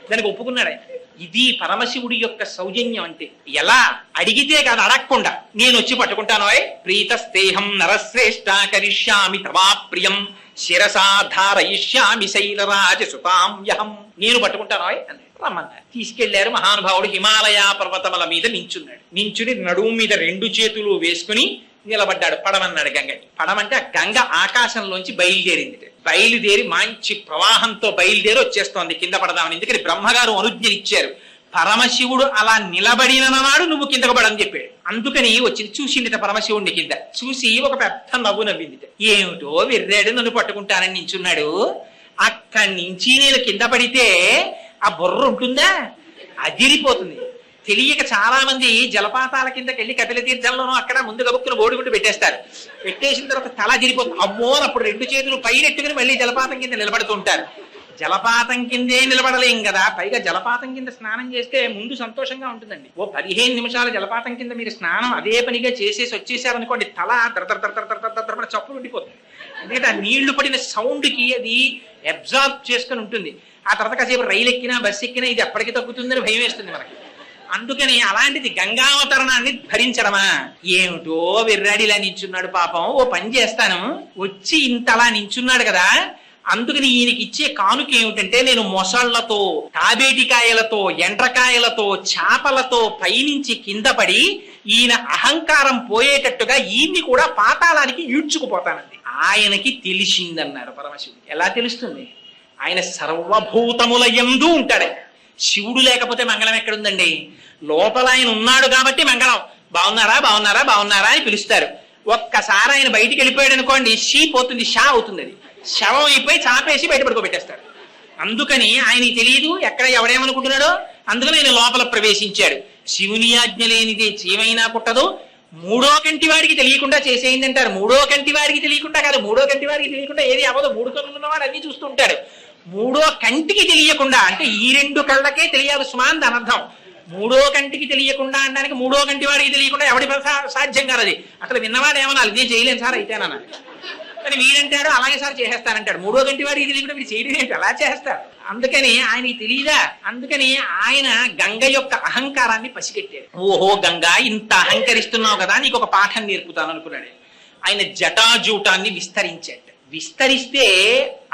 దానికి ఒప్పుకున్నాడు ఆయన. ఇది పరమశివుడి యొక్క సౌజన్యం అంటే. ఎలా అడిగితే కాదు, అడగకుండా నేను వచ్చి పట్టుకుంటాను. ప్రీతస్తేహం నరశ్రేష్ఠ కరిష్యామి తవాప్రియం శిరసా ధారయిష్యామి శైలరాజసుతాంయహం. నేను పట్టుకుంటాను అని రమ్మన్నారు. తీసుకెళ్లారు. మహానుభావుడు హిమాలయ పర్వతముల మీద నించున్నాడు. నించుని నడుము మీద 2 చేతులు వేసుకుని నిలబడ్డాడు. పడమన్నాడు గంగని. పడమంటే ఆ గంగ ఆకాశంలోంచి బయలుదేరింది. బయలుదేరి మంచి ప్రవాహంతో బయలుదేరి వచ్చేస్తోంది కింద పడదామని. ఎందుకని బ్రహ్మగారు అనుజ్ఞనిచ్చారు. పరమశివుడు అలా నిలబడిన నాడు నువ్వు కిందకు పడని చెప్పాడు. అందుకని వచ్చి చూసిందిట పరమశివుడిని. కింద చూసి ఒక పెద్ద నవ్వు నవ్విందిట. ఏమిటో విర్రాడు, నన్ను పట్టుకుంటానని నించున్నాడు. అక్కడి నుంచి నేను కింద పడితే ఆ బుర్ర ఉంటుందా? అదిరిపోతుంది. తెలియక చాలా మంది జలపాతాల కిందకి వెళ్ళి కపిల తీర్థంలోనూ అక్కడ ముందు గబుక్కును బోడిగుండు పెట్టేస్తారు. పెట్టేసిన తర్వాత తల అదిరిపోతుంది. అమ్మో, అప్పుడు 2 చేతులు పైనెట్టుకుని మళ్ళీ జలపాతం కింద నిలబడుతూ ఉంటారు. జలపాతం కిందే నిలబడలేం కదా, పైగా జలపాతం కింద స్నానం చేస్తే ముందు సంతోషంగా ఉంటుందండి. 15 నిమిషాల జలపాతం కింద మీరు స్నానం అదే పనిగా చేసేసి వచ్చేసారనుకోండి, తల దర చప్పుడు ఉండిపోతుంది. ఎందుకంటే ఆ నీళ్లు పడిన సౌండ్కి అది అబ్జార్బ్ చేసుకుని ఉంటుంది. ఆ తర్వాత కాసేపు రైలు ఎక్కినా బస్సు ఎక్కినా ఇది ఎప్పటికీ తగ్గుతుందని భయం వేస్తుంది మనకి. అందుకని అలాంటిది గంగావతరణాన్ని భరించడమా? ఏమిటో విర్రాడిలా నించున్నాడు పాపం. ఓ పని చేస్తాను, వచ్చి ఇంతలా నించున్నాడు కదా, అందుకని ఈయనకి ఇచ్చే కానుక ఏమిటంటే, నేను మొసళ్లతో, తాబేటికాయలతో, ఎండ్రకాయలతో, చేపలతో పైనుంచి కింద పడి ఈయన అహంకారం పోయేటట్టుగా ఈయన్ని కూడా పాతాళానికి ఈడ్చుకుపోతానండి. ఆయనకి తెలిసిందన్నారు పరమశివుడు. ఎలా తెలుస్తుంది? ఆయన సర్వభూతముల యందు ఉంటాడు. శివుడు లేకపోతే మంగళం ఎక్కడుందండి? లోపల ఆయన ఉన్నాడు కాబట్టి మంగళం. బాగున్నారా బాగున్నారా బాగున్నారా అని పిలుస్తారు. ఒక్కసారి ఆయన బయటికి వెళ్ళిపోయాడు అనుకోండి, షీ పోతుంది, షా అవుతుంది. అది శవం అయిపోయి చాపేసి బయట పడుకోబెట్టేస్తాడు. అందుకని ఆయనకి తెలియదు ఎక్కడ ఎవడేమనుకుంటున్నాడో. అందుకని ఆయన లోపల ప్రవేశించాడు. శివుని ఆజ్ఞ లేనిదే చీమైనా పుట్టదు. 3వ కంటి వాడికి తెలియకుండా చేసేయింది అంటారు. 3వ కంటి వాడికి తెలియకుండా కాదు, 3వ కంటి వాడికి తెలియకుండా ఏది అవ్వదు. 3 కళ్ళు ఉన్నవాడు అన్ని చూస్తూ ఉంటాడు. 3వ కంటికి తెలియకుండా అంటే ఈ 2 కళ్ళకే తెలియాలి సుమాన్ దాని అర్థం. 3వ కంటికి తెలియకుండా అనడానికి 3వ కంటి వాడికి తెలియకుండా ఎవడి సాధ్యం కాదు. అది అసలు విన్నవాడు ఏమనాలి, నేను చేయలేను సార్ అయితేనన్నాను. కానీ వీడంటాడు అలాగే సార్ చేసేస్తానంటాడు. 3వ కంటి వాడికి తెలియకుండా వీడు చేయడం ఏంటి, అలా చేస్తాడు. అందుకని ఆయనకి తెలియదా? అందుకని ఆయన గంగ యొక్క అహంకారాన్ని పసిగట్టాడు. ఓహో గంగా, ఇంత అహంకరిస్తున్నావు కదా, నీకు ఒక పాఠం నేర్పుతాను అనుకున్నాడు. ఆయన జటాజూటాన్ని విస్తరించాడు. విస్తరిస్తే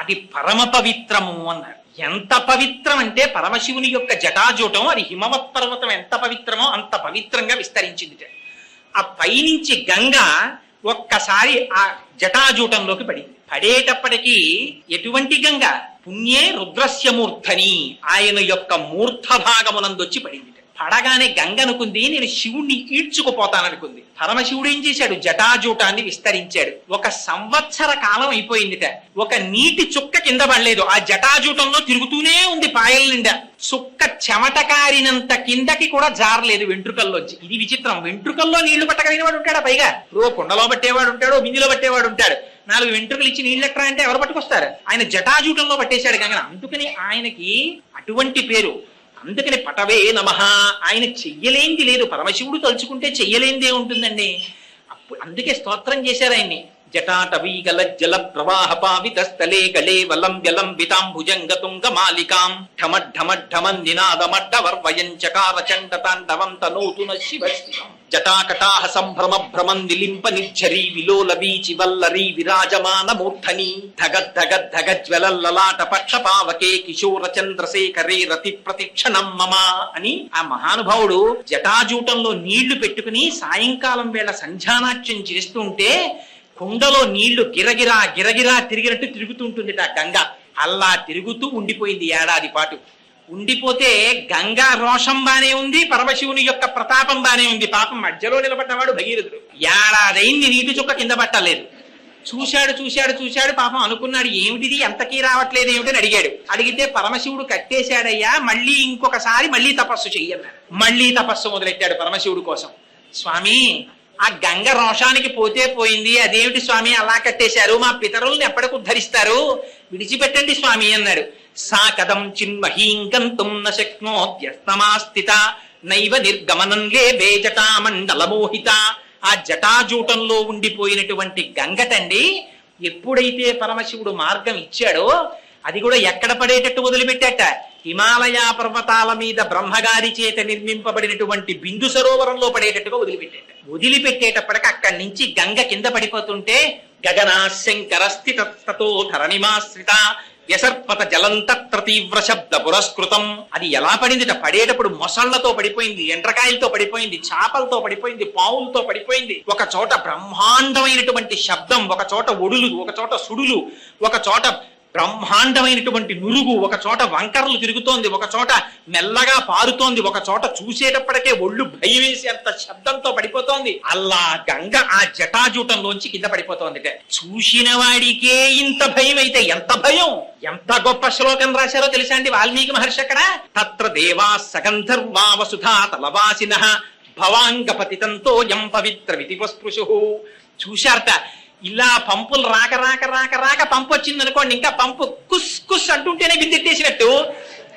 అది పరమ పవిత్రము అన్నారు. ఎంత పవిత్రం అంటే పరమశివుని యొక్క జటాజూటం, అది హిమవత్ పర్వతం ఎంత పవిత్రమో అంత పవిత్రంగా విస్తరించింది. ఆ పైనుంచి గంగ ఒక్కసారి ఆ జటాజూటంలోకి పడింది. పడేటప్పటికీ ఎటువంటి గంగ? పుణ్యే రుద్రస్య మూర్ధని, ఆయన యొక్క మూర్ధ భాగమునందొచ్చి పడింది. పడగానే గంగ అనుకుంది నేను శివుణ్ణి ఈడ్చుకుపోతాననుకుంది. పరమశివుడు ఏం చేశాడు? జటాజూటాన్ని విస్తరించాడు. 1 సంవత్సర కాలం అయిపోయిందిట. ఒక నీటి చుక్క కింద పడలేదు. ఆ జటాజూటంలో తిరుగుతూనే ఉంది పాయల నిండా. చుక్క చెమట కారినంత కిందకి కూడా జారలేదు వెంట్రుకల్లోంచి. ఇది విచిత్రం. వెంట్రుకల్లో నీళ్లు పట్టగలిగిన వాడు ఉంటాడా? పైగా కుండలో పట్టేవాడు ఉంటాడు, బిందులో పట్టేవాడు ఉంటాడు. 4 వెంట్రుకలు ఇచ్చి నీళ్ళెట్రా అంటే ఎవరు పట్టుకొస్తారు? ఆయన జటాజూటంలో పట్టేశాడు గంగన. అందుకని ఆయనకి అటువంటి పేరు. అందుకని పటవే నమః. ఆయన చెయ్యలేంది లేదు, పరమశివుడు తలుచుకుంటే చెయ్యలేందే ఉంటుందండి. అందుకే స్తోత్రం చేశారు ఆయన్ని. జటాటవీగల జల ప్రవాహ పావిత స్థలే గలే వలం వ్యలం వితాంభుజంగ తుంగ మాలికాం ఢమఢమఢమన్ నినాదమడ్డవర్వయం చకార చండ తాండవం తనోతున శివ జటాకటాహ సంభ్రమ భ్రమం నిలింప నిర్ఝరీ విలోల వీచి వల్లరీ విరాజమాన మూర్ధని ధగద్ధగద్ధగజ్వలల్లలాట పక్ష పావకే కిశోర చంద్రశేఖరే రతి ప్రతిక్షణం మమ అని ఆ మహానుభావుడు జటాజూటంలో నీళ్లు పెట్టుకుని సాయంకాలం వేళ సంధ్యానాట్యం చేస్తుంటే కుండలో నీళ్లు గిరగిరా గిరగిరా తిరిగినట్టు తిరుగుతుంటుంది ఆ గంగ. అలా తిరుగుతూ ఉండిపోయింది ఏడాది పాటు. ఉండిపోతే గంగా రోషం బానే ఉంది, పరమశివుని యొక్క ప్రతాపం బానే ఉంది. పాపం మధ్యలో నిలబడ్డవాడు భగీరథుడు. ఏడాదైంది నీటి చుక్క కింద పట్టలేదు. చూశాడు చూశాడు చూశాడు, పాపం అనుకున్నాడు ఏమిటిది ఎంతకీ రావట్లేదు ఏమిటని అడిగాడు. అడిగితే పరమశివుడు కట్టేశాడయ్యా, మళ్ళీ ఇంకొకసారి మళ్ళీ తపస్సు చెయ్యన్నాడు. మళ్ళీ తపస్సు మొదలెట్టాడు పరమశివుడు కోసం. స్వామి, ఆ గంగ రోషానికి పోతే పోయింది, అదేమిటి స్వామి అలా కట్టేశారు, మా పితరుల్ని ఎప్పటికి ఉద్ధరిస్తారు, విడిచిపెట్టండి స్వామి అన్నాడు. సా కదం చిన్మహీం గంతుం న శక్నోద్యస్తమాస్థిత నైవ నిర్గమనం లేవే జటామండలమోహిత. ఆ జటాజూటంలో ఉండిపోయినటువంటి గంగటండి ఎప్పుడైతే పరమశివుడు మార్గం ఇచ్చాడో అది కూడా ఎక్కడ పడేటట్టు వదిలిపెట్టాట. హిమాలయ పర్వతాల మీద బ్రహ్మగారి చేత నిర్మింపబడినటువంటి బిందు సరోవరంలో పడేటట్టుగా వదిలిపెట్టేటప్పటికి అక్కడి నుంచి గంగ కింద పడిపోతుంటే గగనా శంకర స్థితతో ధరణిమాశ్రిత వ్యసర్పత జలంతత్ర తీవ్ర శబ్ద పురస్కృతం. అది ఎలా పడిందిట? పడేటప్పుడు మొసళ్లతో పడిపోయింది, ఎండ్రకాయలతో పడిపోయింది, చేపలతో పడిపోయింది, పావులతో పడిపోయింది. ఒక చోట బ్రహ్మాండమైనటువంటి శబ్దం, ఒక చోట ఒడులు, ఒక చోట సుడులు, ఒక చోట బ్రహ్మాండమైనటువంటి నురుగు, ఒక చోట వంకరలు తిరుగుతోంది, ఒక చోట మెల్లగా పారుతోంది, ఒక చోట చూసేటప్పటికే ఒళ్ళు భయం వేసేంత శబ్దంతో పడిపోతోంది. అల్లా గంగ ఆ జటాజూటంలోంచి కింద పడిపోతోంది. చూసిన వాడికే ఇంత భయం అయితే ఎంత భయం! ఎంత గొప్ప శ్లోకం రాశారో తెలుసా అండి వాల్మీకి మహర్షి అక్కడ. తత్ర దేవా సగంధర్వా వసుధా తలవాసినః భవాంగపతితంతో యం పవిత్ర విధివస్పృశు. చూశారట, ఇలా పంపులు రాక రాక రాక రాక పంపు వచ్చింది అనుకోండి, ఇంకా పంపు కుస్ కుస్ అంటుంటేనే బిందెట్టేసినట్టు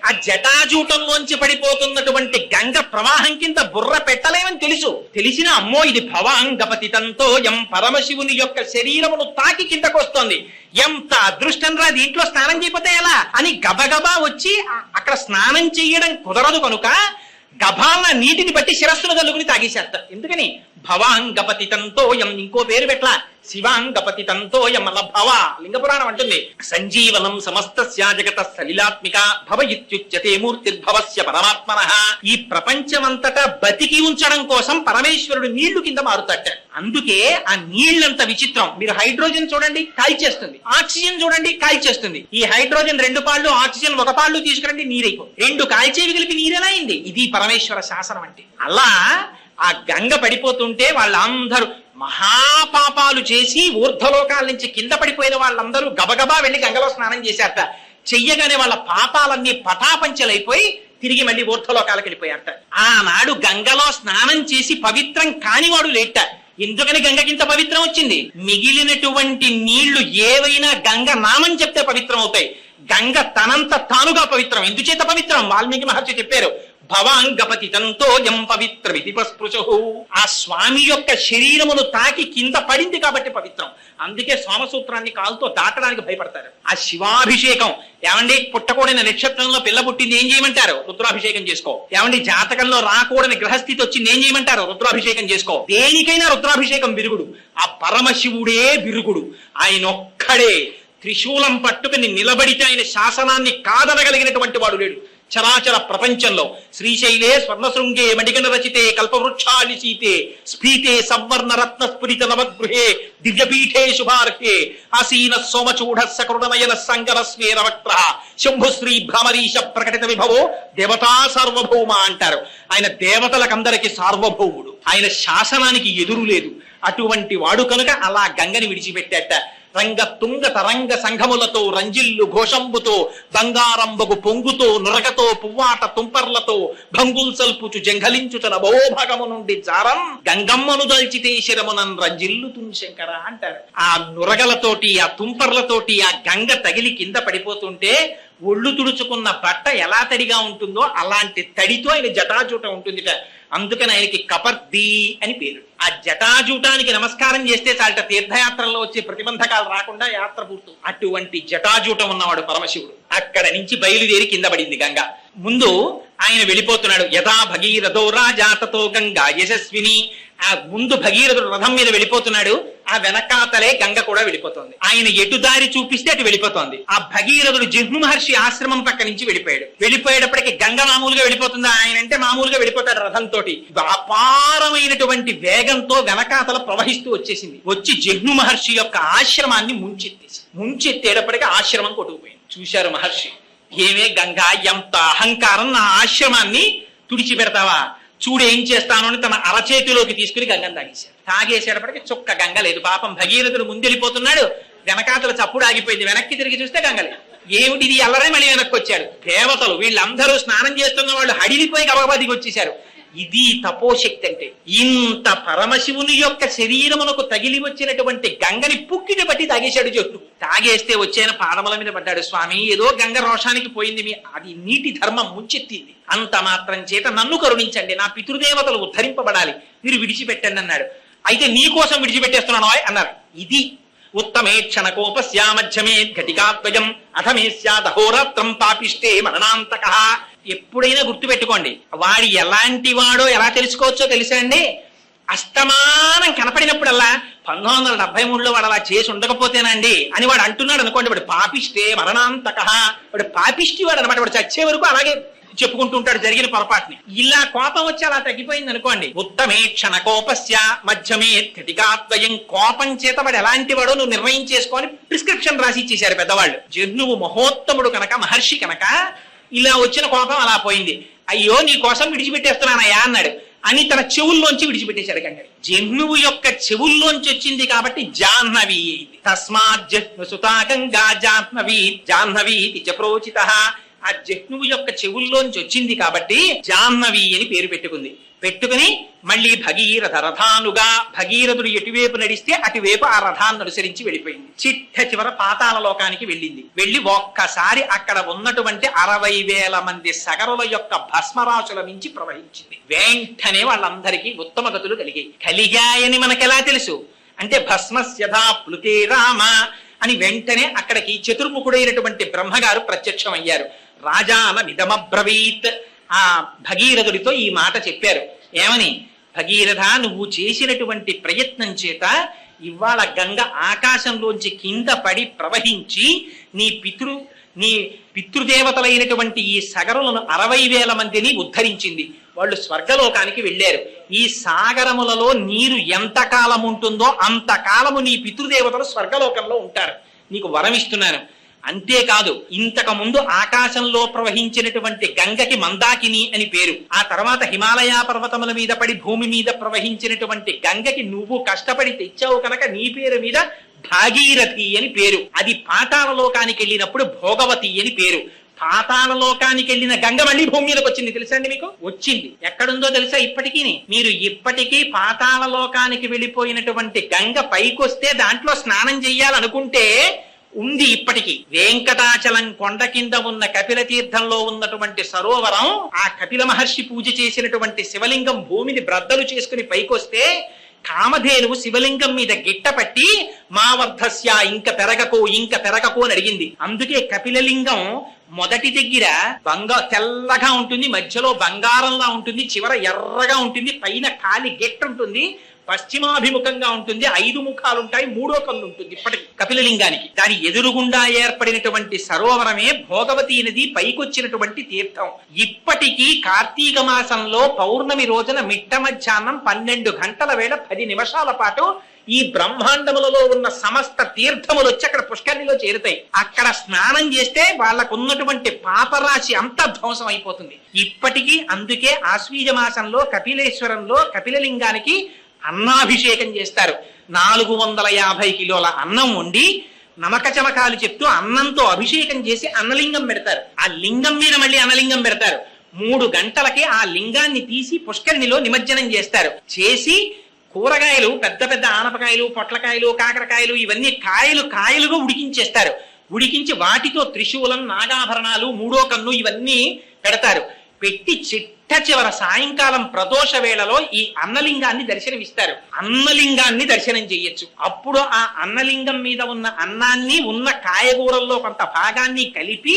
ఆ జటాజూటంలోంచి పడిపోతున్నటువంటి గంగ ప్రవాహం కింద బుర్ర పెట్టలేమని తెలిసిన అమ్మో ఇది భవాంగపతితంతో యం పరమశివుని యొక్క శరీరమును తాకి కిందకు వస్తోంది, ఎంత అదృష్టం రా, దీంట్లో స్నానం చేయకపోతే ఎలా అని గబగబా వచ్చి అక్కడ స్నానం చెయ్యడం కుదరదు కనుక గభాల నీటిని బట్టి శిరస్సును తల్లుకుని తాగేసేస్తారు. ఎందుకని? భవాంగపతితంతో యం, ఇంకో పేరు పెట్ల శివాంగపతితంతో యం అలా భవ లింగపురాణం అంటుంది. సంజీవనం సమస్తస్య జగత సలిలాత్మిక భవ ఇత్యుచ్యతే మూర్తిర్భవస్య పరమాత్మనః. ఈ ప్రపంచమంతటా బతికి ఉంచడం కోసం పరమేశ్వరుడు నీళ్లు కింద మారుతాట. అందుకే ఆ నీళ్లంత విచిత్రం. మీరు హైడ్రోజన్ చూడండి కాల్చేస్తుంది, ఆక్సిజన్ చూడండి కాల్చేస్తుంది. ఈ హైడ్రోజన్ 2 పాళ్ళు, ఆక్సిజన్ 1 పాళ్ళు తీసుకురండి నీరైపో. 2 కాల్చేవి కలిపి నీరెలా అయింది? ఇది పరమేశ్వర శాసనం అంటే. అలా ఆ గంగ పడిపోతుంటే వాళ్ళందరూ మహాపాపాలు చేసి ఊర్ధ్వలోకాల నుంచి కింద పడిపోయిన వాళ్ళందరూ గబగబా వెళ్లి గంగలో స్నానం చేశారట. చెయ్యగానే వాళ్ళ పాపాలన్నీ పటాపంచలైపోయి తిరిగి మళ్ళీ ఊర్ధ్వలోకాలకు వెళ్ళిపోయారట. ఆనాడు గంగలో స్నానం చేసి పవిత్రం కానివాడు లేట. ఎందుకని గంగకింత పవిత్రం వచ్చింది? మిగిలినటువంటి నీళ్లు ఏవైనా గంగ నామం చెప్తే పవిత్రం అవుతాయి. గంగ తనంత తానుగా పవిత్రం. ఎందుచేత పవిత్రం? వాల్మీకి మహర్షి చెప్పారు. భవాంగపతితంతో యం పవిత్ర విధిపస్పృశు. ఆ స్వామి యొక్క శరీరమును తాకి కింద పడింది కాబట్టి పవిత్రం. అందుకే సోమసూత్రాన్ని కాలుతో దాటడానికి భయపడతారు. ఆ శివాభిషేకం ఏమండి, పుట్టకూడని నక్షత్రంలో పిల్ల పుట్టింది ఏం చేయమంటారు? రుద్రాభిషేకం చేసుకో. ఏమండి, జాతకంలో రాకూడని గ్రహస్థితి వచ్చింది ఏం చేయమంటారు? రుద్రాభిషేకం చేసుకో. దేనికైనా రుద్రాభిషేకం బిరుగుడు. ఆ పరమశివుడే బిరుగుడు. ఆయన ఒక్కడే త్రిశూలం పట్టుకుని నిలబడితే ఆయన శాసనాన్ని కాదనగలిగినటువంటి వాడు లేడు చరాచర ప్రపంచంలో. శ్రీశైలే స్వర్ణశృంగే మణిగణ రచితే కల్పవృక్షాలి సీతే స్ఫీతే సంవర్ణ రత్న స్ఫురిత నవగృహే దివ్యపీఠే శుభార్హే ఆసీన సోమచూఢ సకృణమయన సంగర స్వేరవక్ర శంభుశ్రీ భ్రమరీశ ప్రకటిత విభవో దేవతా సార్వభౌమ అంటారు. ఆయన దేవతలకందరికి సార్వభౌముడు. ఆయన శాసనానికి ఎదురు లేదు. అటువంటి వాడు కనుక అలా గంగని విడిచిపెట్టాట. రంగ తుంగ తరంగ సంఘములతో రంజిల్లు ఘోషంబుతో బంగారంబగు పొంగుతో నురగతో పువ్వాట తుంపర్లతో భంగుల్సల్పుచు జంఘలించుచన భవోభాగము నుండి జారం గంగమ్మను దల్చితే శిరమునన్ రంజిల్లు తుంశంకర అంటారు. ఆ నురగలతోటి ఆ తుంపర్లతోటి ఆ గంగ తగిలి కింద పడిపోతుంటే ఒళ్ళు తుడుచుకున్న బట్ట ఎలా తడిగా ఉంటుందో అలాంటి తడితో ఆయన జటాజూట ఉంటుందిట. అందుకని ఆయనకి కపర్ది అని పేరు. ఆ జటాజూటానికి నమస్కారం చేస్తే చాలట తీర్థయాత్రల్లో వచ్చే ప్రతిబంధకాలు రాకుండా యాత్ర పూర్తి. అటువంటి జటాజూటం ఉన్నవాడు పరమశివుడు. అక్కడ నుంచి బయలుదేరి కింద పడింది గంగ. ముందు ఆయన వెళ్ళిపోతున్నాడు. యథా భగీరథో రాజాతతో గంగా యశస్విని. ఆ ముందు భగీరథుడు రథం మీద వెళ్ళిపోతున్నాడు, ఆ వెనకాతలే గంగ కూడా వెళ్ళిపోతుంది. ఆయన ఎటు దారి చూపిస్తే అటు వెళ్ళిపోతోంది. ఆ భగీరథుడు జిహ్ను మహర్షి ఆశ్రమం పక్క నుంచి వెళ్ళిపోయాడు. వెళ్ళిపోయేటప్పటికి గంగ మామూలుగా వెళ్ళిపోతుందా? ఆయన అంటే మామూలుగా వెళ్ళిపోతాడు రథంతో. అపారమైనటువంటి వేగంతో వెనకాతల ప్రవహిస్తూ వచ్చేసింది. వచ్చి జిహ్ను మహర్షి యొక్క ఆశ్రమాన్ని ముంచెత్తేటప్పటికి ఆశ్రమం కొట్టుకుపోయింది. చూశారు మహర్షి, ఏమే గంగా, ఎంత అహంకారం, నా ఆశ్రమాన్ని తుడిచిపెడతావా? చూడు ఏం చేస్తాను అని తన అరచేతిలోకి తీసుకుని గంగను తాగేశాడు. తాగేసేటప్పటికి చుక్క గంగ లేదు. పాపం భగీరథుడు ముందెళ్ళిపోతున్నాడు, వెనకాతల చప్పుడు ఆగిపోయింది. వెనక్కి తిరిగి చూస్తే గంగ లేదు. ఏమిటిది అల్లరై మళ్ళీ వెనక్కి వచ్చాడు. దేవతలు వీళ్ళందరూ స్నానం చేస్తున్న వాళ్ళు హడిలిపోయి గబగబా దిగి వచ్చేశారు. ఇది తపోశక్తి అంటే. ఇంత పరమశివుని యొక్క శరీరమునకు తగిలి వచ్చినటువంటి గంగని పుక్కిటి బట్టి తాగేశాడు జోడు. తాగేస్తే వచ్చాయన పాదముల మీద పడ్డాడు. స్వామి, ఏదో గంగ రోషానికి పోయింది, అది నీటి ధర్మం ముంచెత్తింది. అంత మాత్రం చేత నన్ను కరుణించండి, నా పితృదేవతలు ఉద్ధరింపబడాలి, మీరు విడిచిపెట్టండి అన్నాడు. అయితే నీ కోసం విడిచిపెట్టేస్తున్నాను అన్నారు. ఇది ఉత్తమే క్షణకోపస్యామధ్యమే ఘటికాద్వయం అథమే స్యాదహోరాత్రం పాపిష్టే మరణాంతక. ఎప్పుడైనా గుర్తుపెట్టుకోండి, వాడు ఎలాంటి వాడో ఎలా తెలుసుకోవచ్చో తెలుసా అండి? అస్తమానం కనపడినప్పుడల్లా 1973లో వాడు అలా చేసి ఉండకపోతేనండి అని వాడు అంటున్నాడు అనుకోండి, వాడు పాపిష్టే మరణాంతక. వాడు పాపిష్టి వాడు అనమాట. వాడు చచ్చే వరకు అలాగే చెప్పుకుంటూ ఉంటాడు జరిగిన పొరపాటుని. ఇలా కోపం వచ్చి అలా తగ్గిపోయింది అనుకోండి. ఉత్తమే క్షణకోపస్య మధ్యమే ఘటికాద్వయం. కోపం చేత వాడు ఎలాంటి వాడో నువ్వు నిర్ణయం చేసుకొని ప్రిస్క్రిప్షన్ రాసి ఇచ్చేశారు పెద్దవాళ్ళు. జహ్నువు మహోత్తముడు కనుక, మహర్షి కనుక ఇలా వచ్చిన కోపం అలా పోయింది. అయ్యో నీ కోసం విడిచిపెట్టేస్తున్నానయ్యా అన్నాడు అని తన చెవుల్లోంచి విడిచిపెట్టేశాడు గంగని. జహ్నువు యొక్క చెవుల్లోంచి వచ్చింది కాబట్టి జాహ్నవి. తస్మాత్ జహ్ను సుతా గంగా జాహ్నవి జాహ్నవి ప్రోచిత. ఆ జహ్నువు యొక్క చెవుల్లోంచి వచ్చింది కాబట్టి జాహ్నవి అని పేరు పెట్టుకుని మళ్ళీ భగీరథ రథానుగా, భగీరథుడు ఎటువైపు నడిస్తే అటువైపు ఆ రథాన్ని అనుసరించి వెళ్ళిపోయింది. చిట్ట చివర పాతాళ లోకానికి వెళ్ళింది. వెళ్ళి ఒక్కసారి అక్కడ ఉన్నటువంటి 60,000 మంది సగరుల యొక్క భస్మరాశుల నుంచి ప్రవహించింది. వెంటనే వాళ్ళందరికీ ఉత్తమ గతులు కలిగాయని మనకెలా తెలుసు అంటే భస్మస్యథా ప్లుతే రామ అని వెంటనే అక్కడికి చతుర్ముఖుడైనటువంటి బ్రహ్మగారు ప్రత్యక్షం అయ్యారు. రాజాన నిదమబ్రవీత్. ఆ భగీరథుడితో ఈ మాట చెప్పారు. ఏమని? భగీరథ, నువ్వు చేసినటువంటి ప్రయత్నం చేత ఇవాళ గంగ ఆకాశంలోంచి కింద పడి ప్రవహించి నీ పితృదేవతలైనటువంటి ఈ సగరులను 60,000 మందిని ఉద్ధరించింది. వాళ్ళు స్వర్గలోకానికి వెళ్ళారు. ఈ సాగరములలో నీరు ఎంతకాలం ఉంటుందో అంతకాలము నీ పితృదేవతలు స్వర్గలోకంలో ఉంటారు. నీకు వరం ఇస్తున్నాను. అంతేకాదు, ఇంతకు ముందు ఆకాశంలో ప్రవహించినటువంటి గంగకి మందాకిని అని పేరు. ఆ తర్వాత హిమాలయ పర్వతముల మీద పడి భూమి మీద ప్రవహించినటువంటి గంగకి నువ్వు కష్టపడి తెచ్చావు కనుక నీ పేరు మీద భాగీరథి అని పేరు. అది పాతాళ లోకానికి వెళ్ళినప్పుడు భోగవతి అని పేరు. పాతాళ లోకానికి వెళ్ళిన గంగ మళ్ళీ భూమి మీదకి వచ్చింది. తెలుసా అండి మీకు? వచ్చింది. ఎక్కడుందో తెలుసా? ఇప్పటికీ మీరు ఇప్పటికీ పాతాళ లోకానికి వెళ్ళిపోయినటువంటి గంగ పైకొస్తే దాంట్లో స్నానం చెయ్యాలనుకుంటే ఉంది. ఇప్పటికీ వెంకటాచలం కొండ కింద ఉన్న కపిల తీర్థంలో ఉన్నటువంటి సరోవరం, ఆ కపిల మహర్షి పూజ చేసినటువంటి శివలింగం భూమిని బ్రద్దలు చేసుకుని పైకొస్తే కామధేనువు శివలింగం మీద గిట్టపట్టి మా వర్ధస్య ఇంక పెరగకు అని అడిగింది. అందుకే కపిలలింగం మొదటి దగ్గర తెల్లగా ఉంటుంది, మధ్యలో బంగారంలా ఉంటుంది, చివర ఎర్రగా ఉంటుంది, పైన కాలి గిట్ట ఉంటుంది, పశ్చిమాభిముఖంగా ఉంటుంది, 5 ముఖాలుంటాయి, 3వ కన్ను ఉంటుంది ఇప్పటికి కపిలలింగానికి. దాని ఎదురుగుండా ఏర్పడినటువంటి సరోవరమే భోగవతి నది పైకొచ్చినటువంటి తీర్థం. ఇప్పటికీ కార్తీక మాసంలో పౌర్ణమి రోజున మిట్ట మధ్యాహ్నం 12 గంటల వేళ 10 నిమిషాల పాటు ఈ బ్రహ్మాండములలో ఉన్న సమస్త తీర్థములు వచ్చి అక్కడ పుష్కరిణిలో చేరుతాయి. అక్కడ స్నానం చేస్తే వాళ్ళకున్నటువంటి పాపరాశి అంతా ధ్వంసం అయిపోతుంది ఇప్పటికీ. అందుకే ఆశ్వీజ మాసంలో కపిలేశ్వరంలో కపిలలింగానికి అన్నాభిషేకం చేస్తారు. 450 కిలోల అన్నం వండి నమక చమకాలు చెప్తూ అన్నంతో అభిషేకం చేసి అన్నలింగం పెడతారు. ఆ లింగం మీద మళ్ళీ అన్నలింగం పెడతారు. 3 గంటలకి ఆ లింగాన్ని తీసి పుష్కరిణిలో నిమజ్జనం చేస్తారు. చేసి కూరగాయలు, పెద్ద పెద్ద ఆనపకాయలు, పొట్లకాయలు, కాకరకాయలు, ఇవన్నీ కాయలుగా ఉడికించేస్తారు. ఉడికించి వాటితో త్రిశూలం, నాగాభరణాలు, మూడో కన్ను ఇవన్నీ పెడతారు. పెట్టి చిట్ట చివర సాయంకాలం ప్రదోష వేళలో ఈ అన్నలింగాన్ని దర్శనమిస్తారు. అన్నలింగాన్ని దర్శనం చెయ్యొచ్చు. అప్పుడు ఆ అన్నలింగం మీద ఉన్న అన్నాన్ని, ఉన్న కాయగూరల్లో కొంత భాగాన్ని కలిపి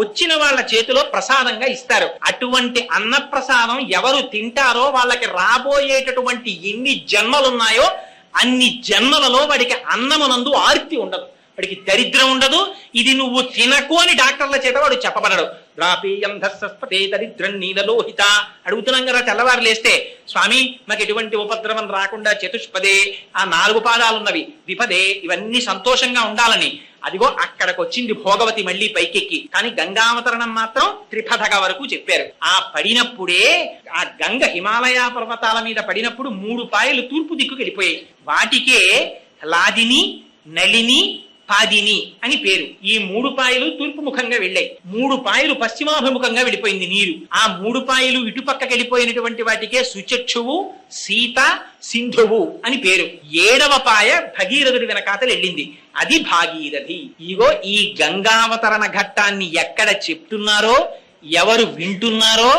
వచ్చిన వాళ్ళ చేతిలో ప్రసాదంగా ఇస్తారు. అటువంటి అన్న ప్రసాదం ఎవరు తింటారో వాళ్ళకి రాబోయేటటువంటి ఎన్ని జన్మలున్నాయో అన్ని జన్మలలో వాడికి అన్నమునందు ఆర్తి ఉండదు, వాడికి దరిద్రం ఉండదు. ఇది నువ్వు తినకు అని డాక్టర్ల చేత వాడు చెప్పబడడు. ద్రాపేయం ధస్సస్పతే దరిద్రం నీలలోహిత. అడుగుతున్నాం కదా తెల్లవారు లేస్తే, స్వామి మాకు ఎటువంటి ఉపద్రవం రాకుండా చతుష్పదే, ఆ 4 పాదాలున్నవి, విపదే, ఇవన్నీ సంతోషంగా ఉండాలని. అదిగో అక్కడికి వచ్చింది భోగవతి మళ్ళీ పైకెక్కి. కానీ గంగావతరణం మాత్రం త్రిపథగా వరకు చెప్పారు. ఆ పడినప్పుడే ఆ గంగ హిమాలయ పర్వతాల మీద పడినప్పుడు 3 పాయలు తూర్పు దిక్కుకు వెళ్ళిపోయాయి. వాటికే లాదిని, నళిని, పాదిని అని పేరు. ఈ 3 పాయలు తూర్పు ముఖంగా వెళ్ళాయి, 3 పాయలు పశ్చిమాభిముఖంగా వెళ్ళిపోయింది నీరు. ఆ 3 పాయలు ఇటుపక్కకి వెళ్ళిపోయినటువంటి వాటికే సుచక్షువు, సీత, సింధువు అని పేరు. 7వ పాయ భగీరథుడి వెనకాతలు వెళ్ళింది, అది భాగీరథి. ఇగో ఈ గంగావతరణ ఘట్టాన్ని ఎక్కడ చెప్తున్నారో, ఎవరు వింటున్నారో,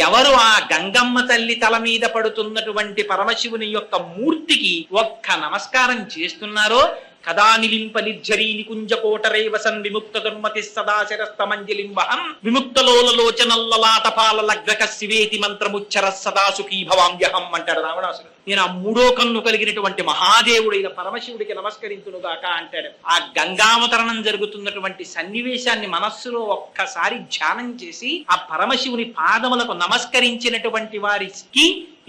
ఎవరు ఆ గంగమ్మ తల్లి తల మీద పడుతున్నటువంటి పరమశివుని యొక్క మూర్తికి ఒక్క నమస్కారం చేస్తున్నారో, కదా నిలింప నిర్జరీ నికుంజకోటరే వసన్ విముక్త దుర్మతి సదాశరస్తమంజలింబహం విముక్తలోలలోచనల్లలాటపాల లగ్రక శివేతి మంత్రముచ్చర సదా సుఖీ భవామ్యహం అంటాడు రావణాసుడు. నేను ఆ 3వ కన్ను కలిగినటువంటి మహాదేవుడైన పరమశివుడికి నమస్కరించునుగాక అంటాడు. ఆ గంగావతరణం జరుగుతున్నటువంటి సన్నివేశాన్ని మనస్సులో ఒక్కసారి ధ్యానం చేసి ఆ పరమశివుని పాదములకు నమస్కరించినటువంటి వారికి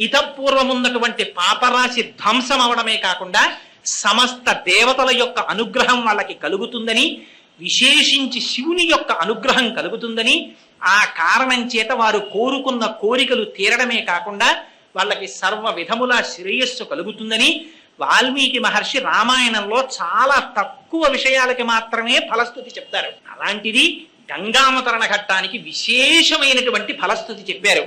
ఇతపూర్వమున్నటువంటి పాపరాశి ధ్వంసం అవడమే కాకుండా సమస్త దేవతల యొక్క అనుగ్రహం వాళ్ళకి కలుగుతుందని, విశేషించి శివుని యొక్క అనుగ్రహం కలుగుతుందని, ఆ కారణం చేత వారు కోరుకున్న కోరికలు తీరడమే కాకుండా వాళ్ళకి సర్వ విధముల శ్రేయస్సు కలుగుతుందని వాల్మీకి మహర్షి రామాయణంలో చాలా తక్కువ విషయాలకి మాత్రమే ఫలస్తుతి చెప్తారు. అలాంటిది గంగావతరణ ఘట్టానికి విశేషమైనటువంటి ఫలస్తుతి చెప్పారు.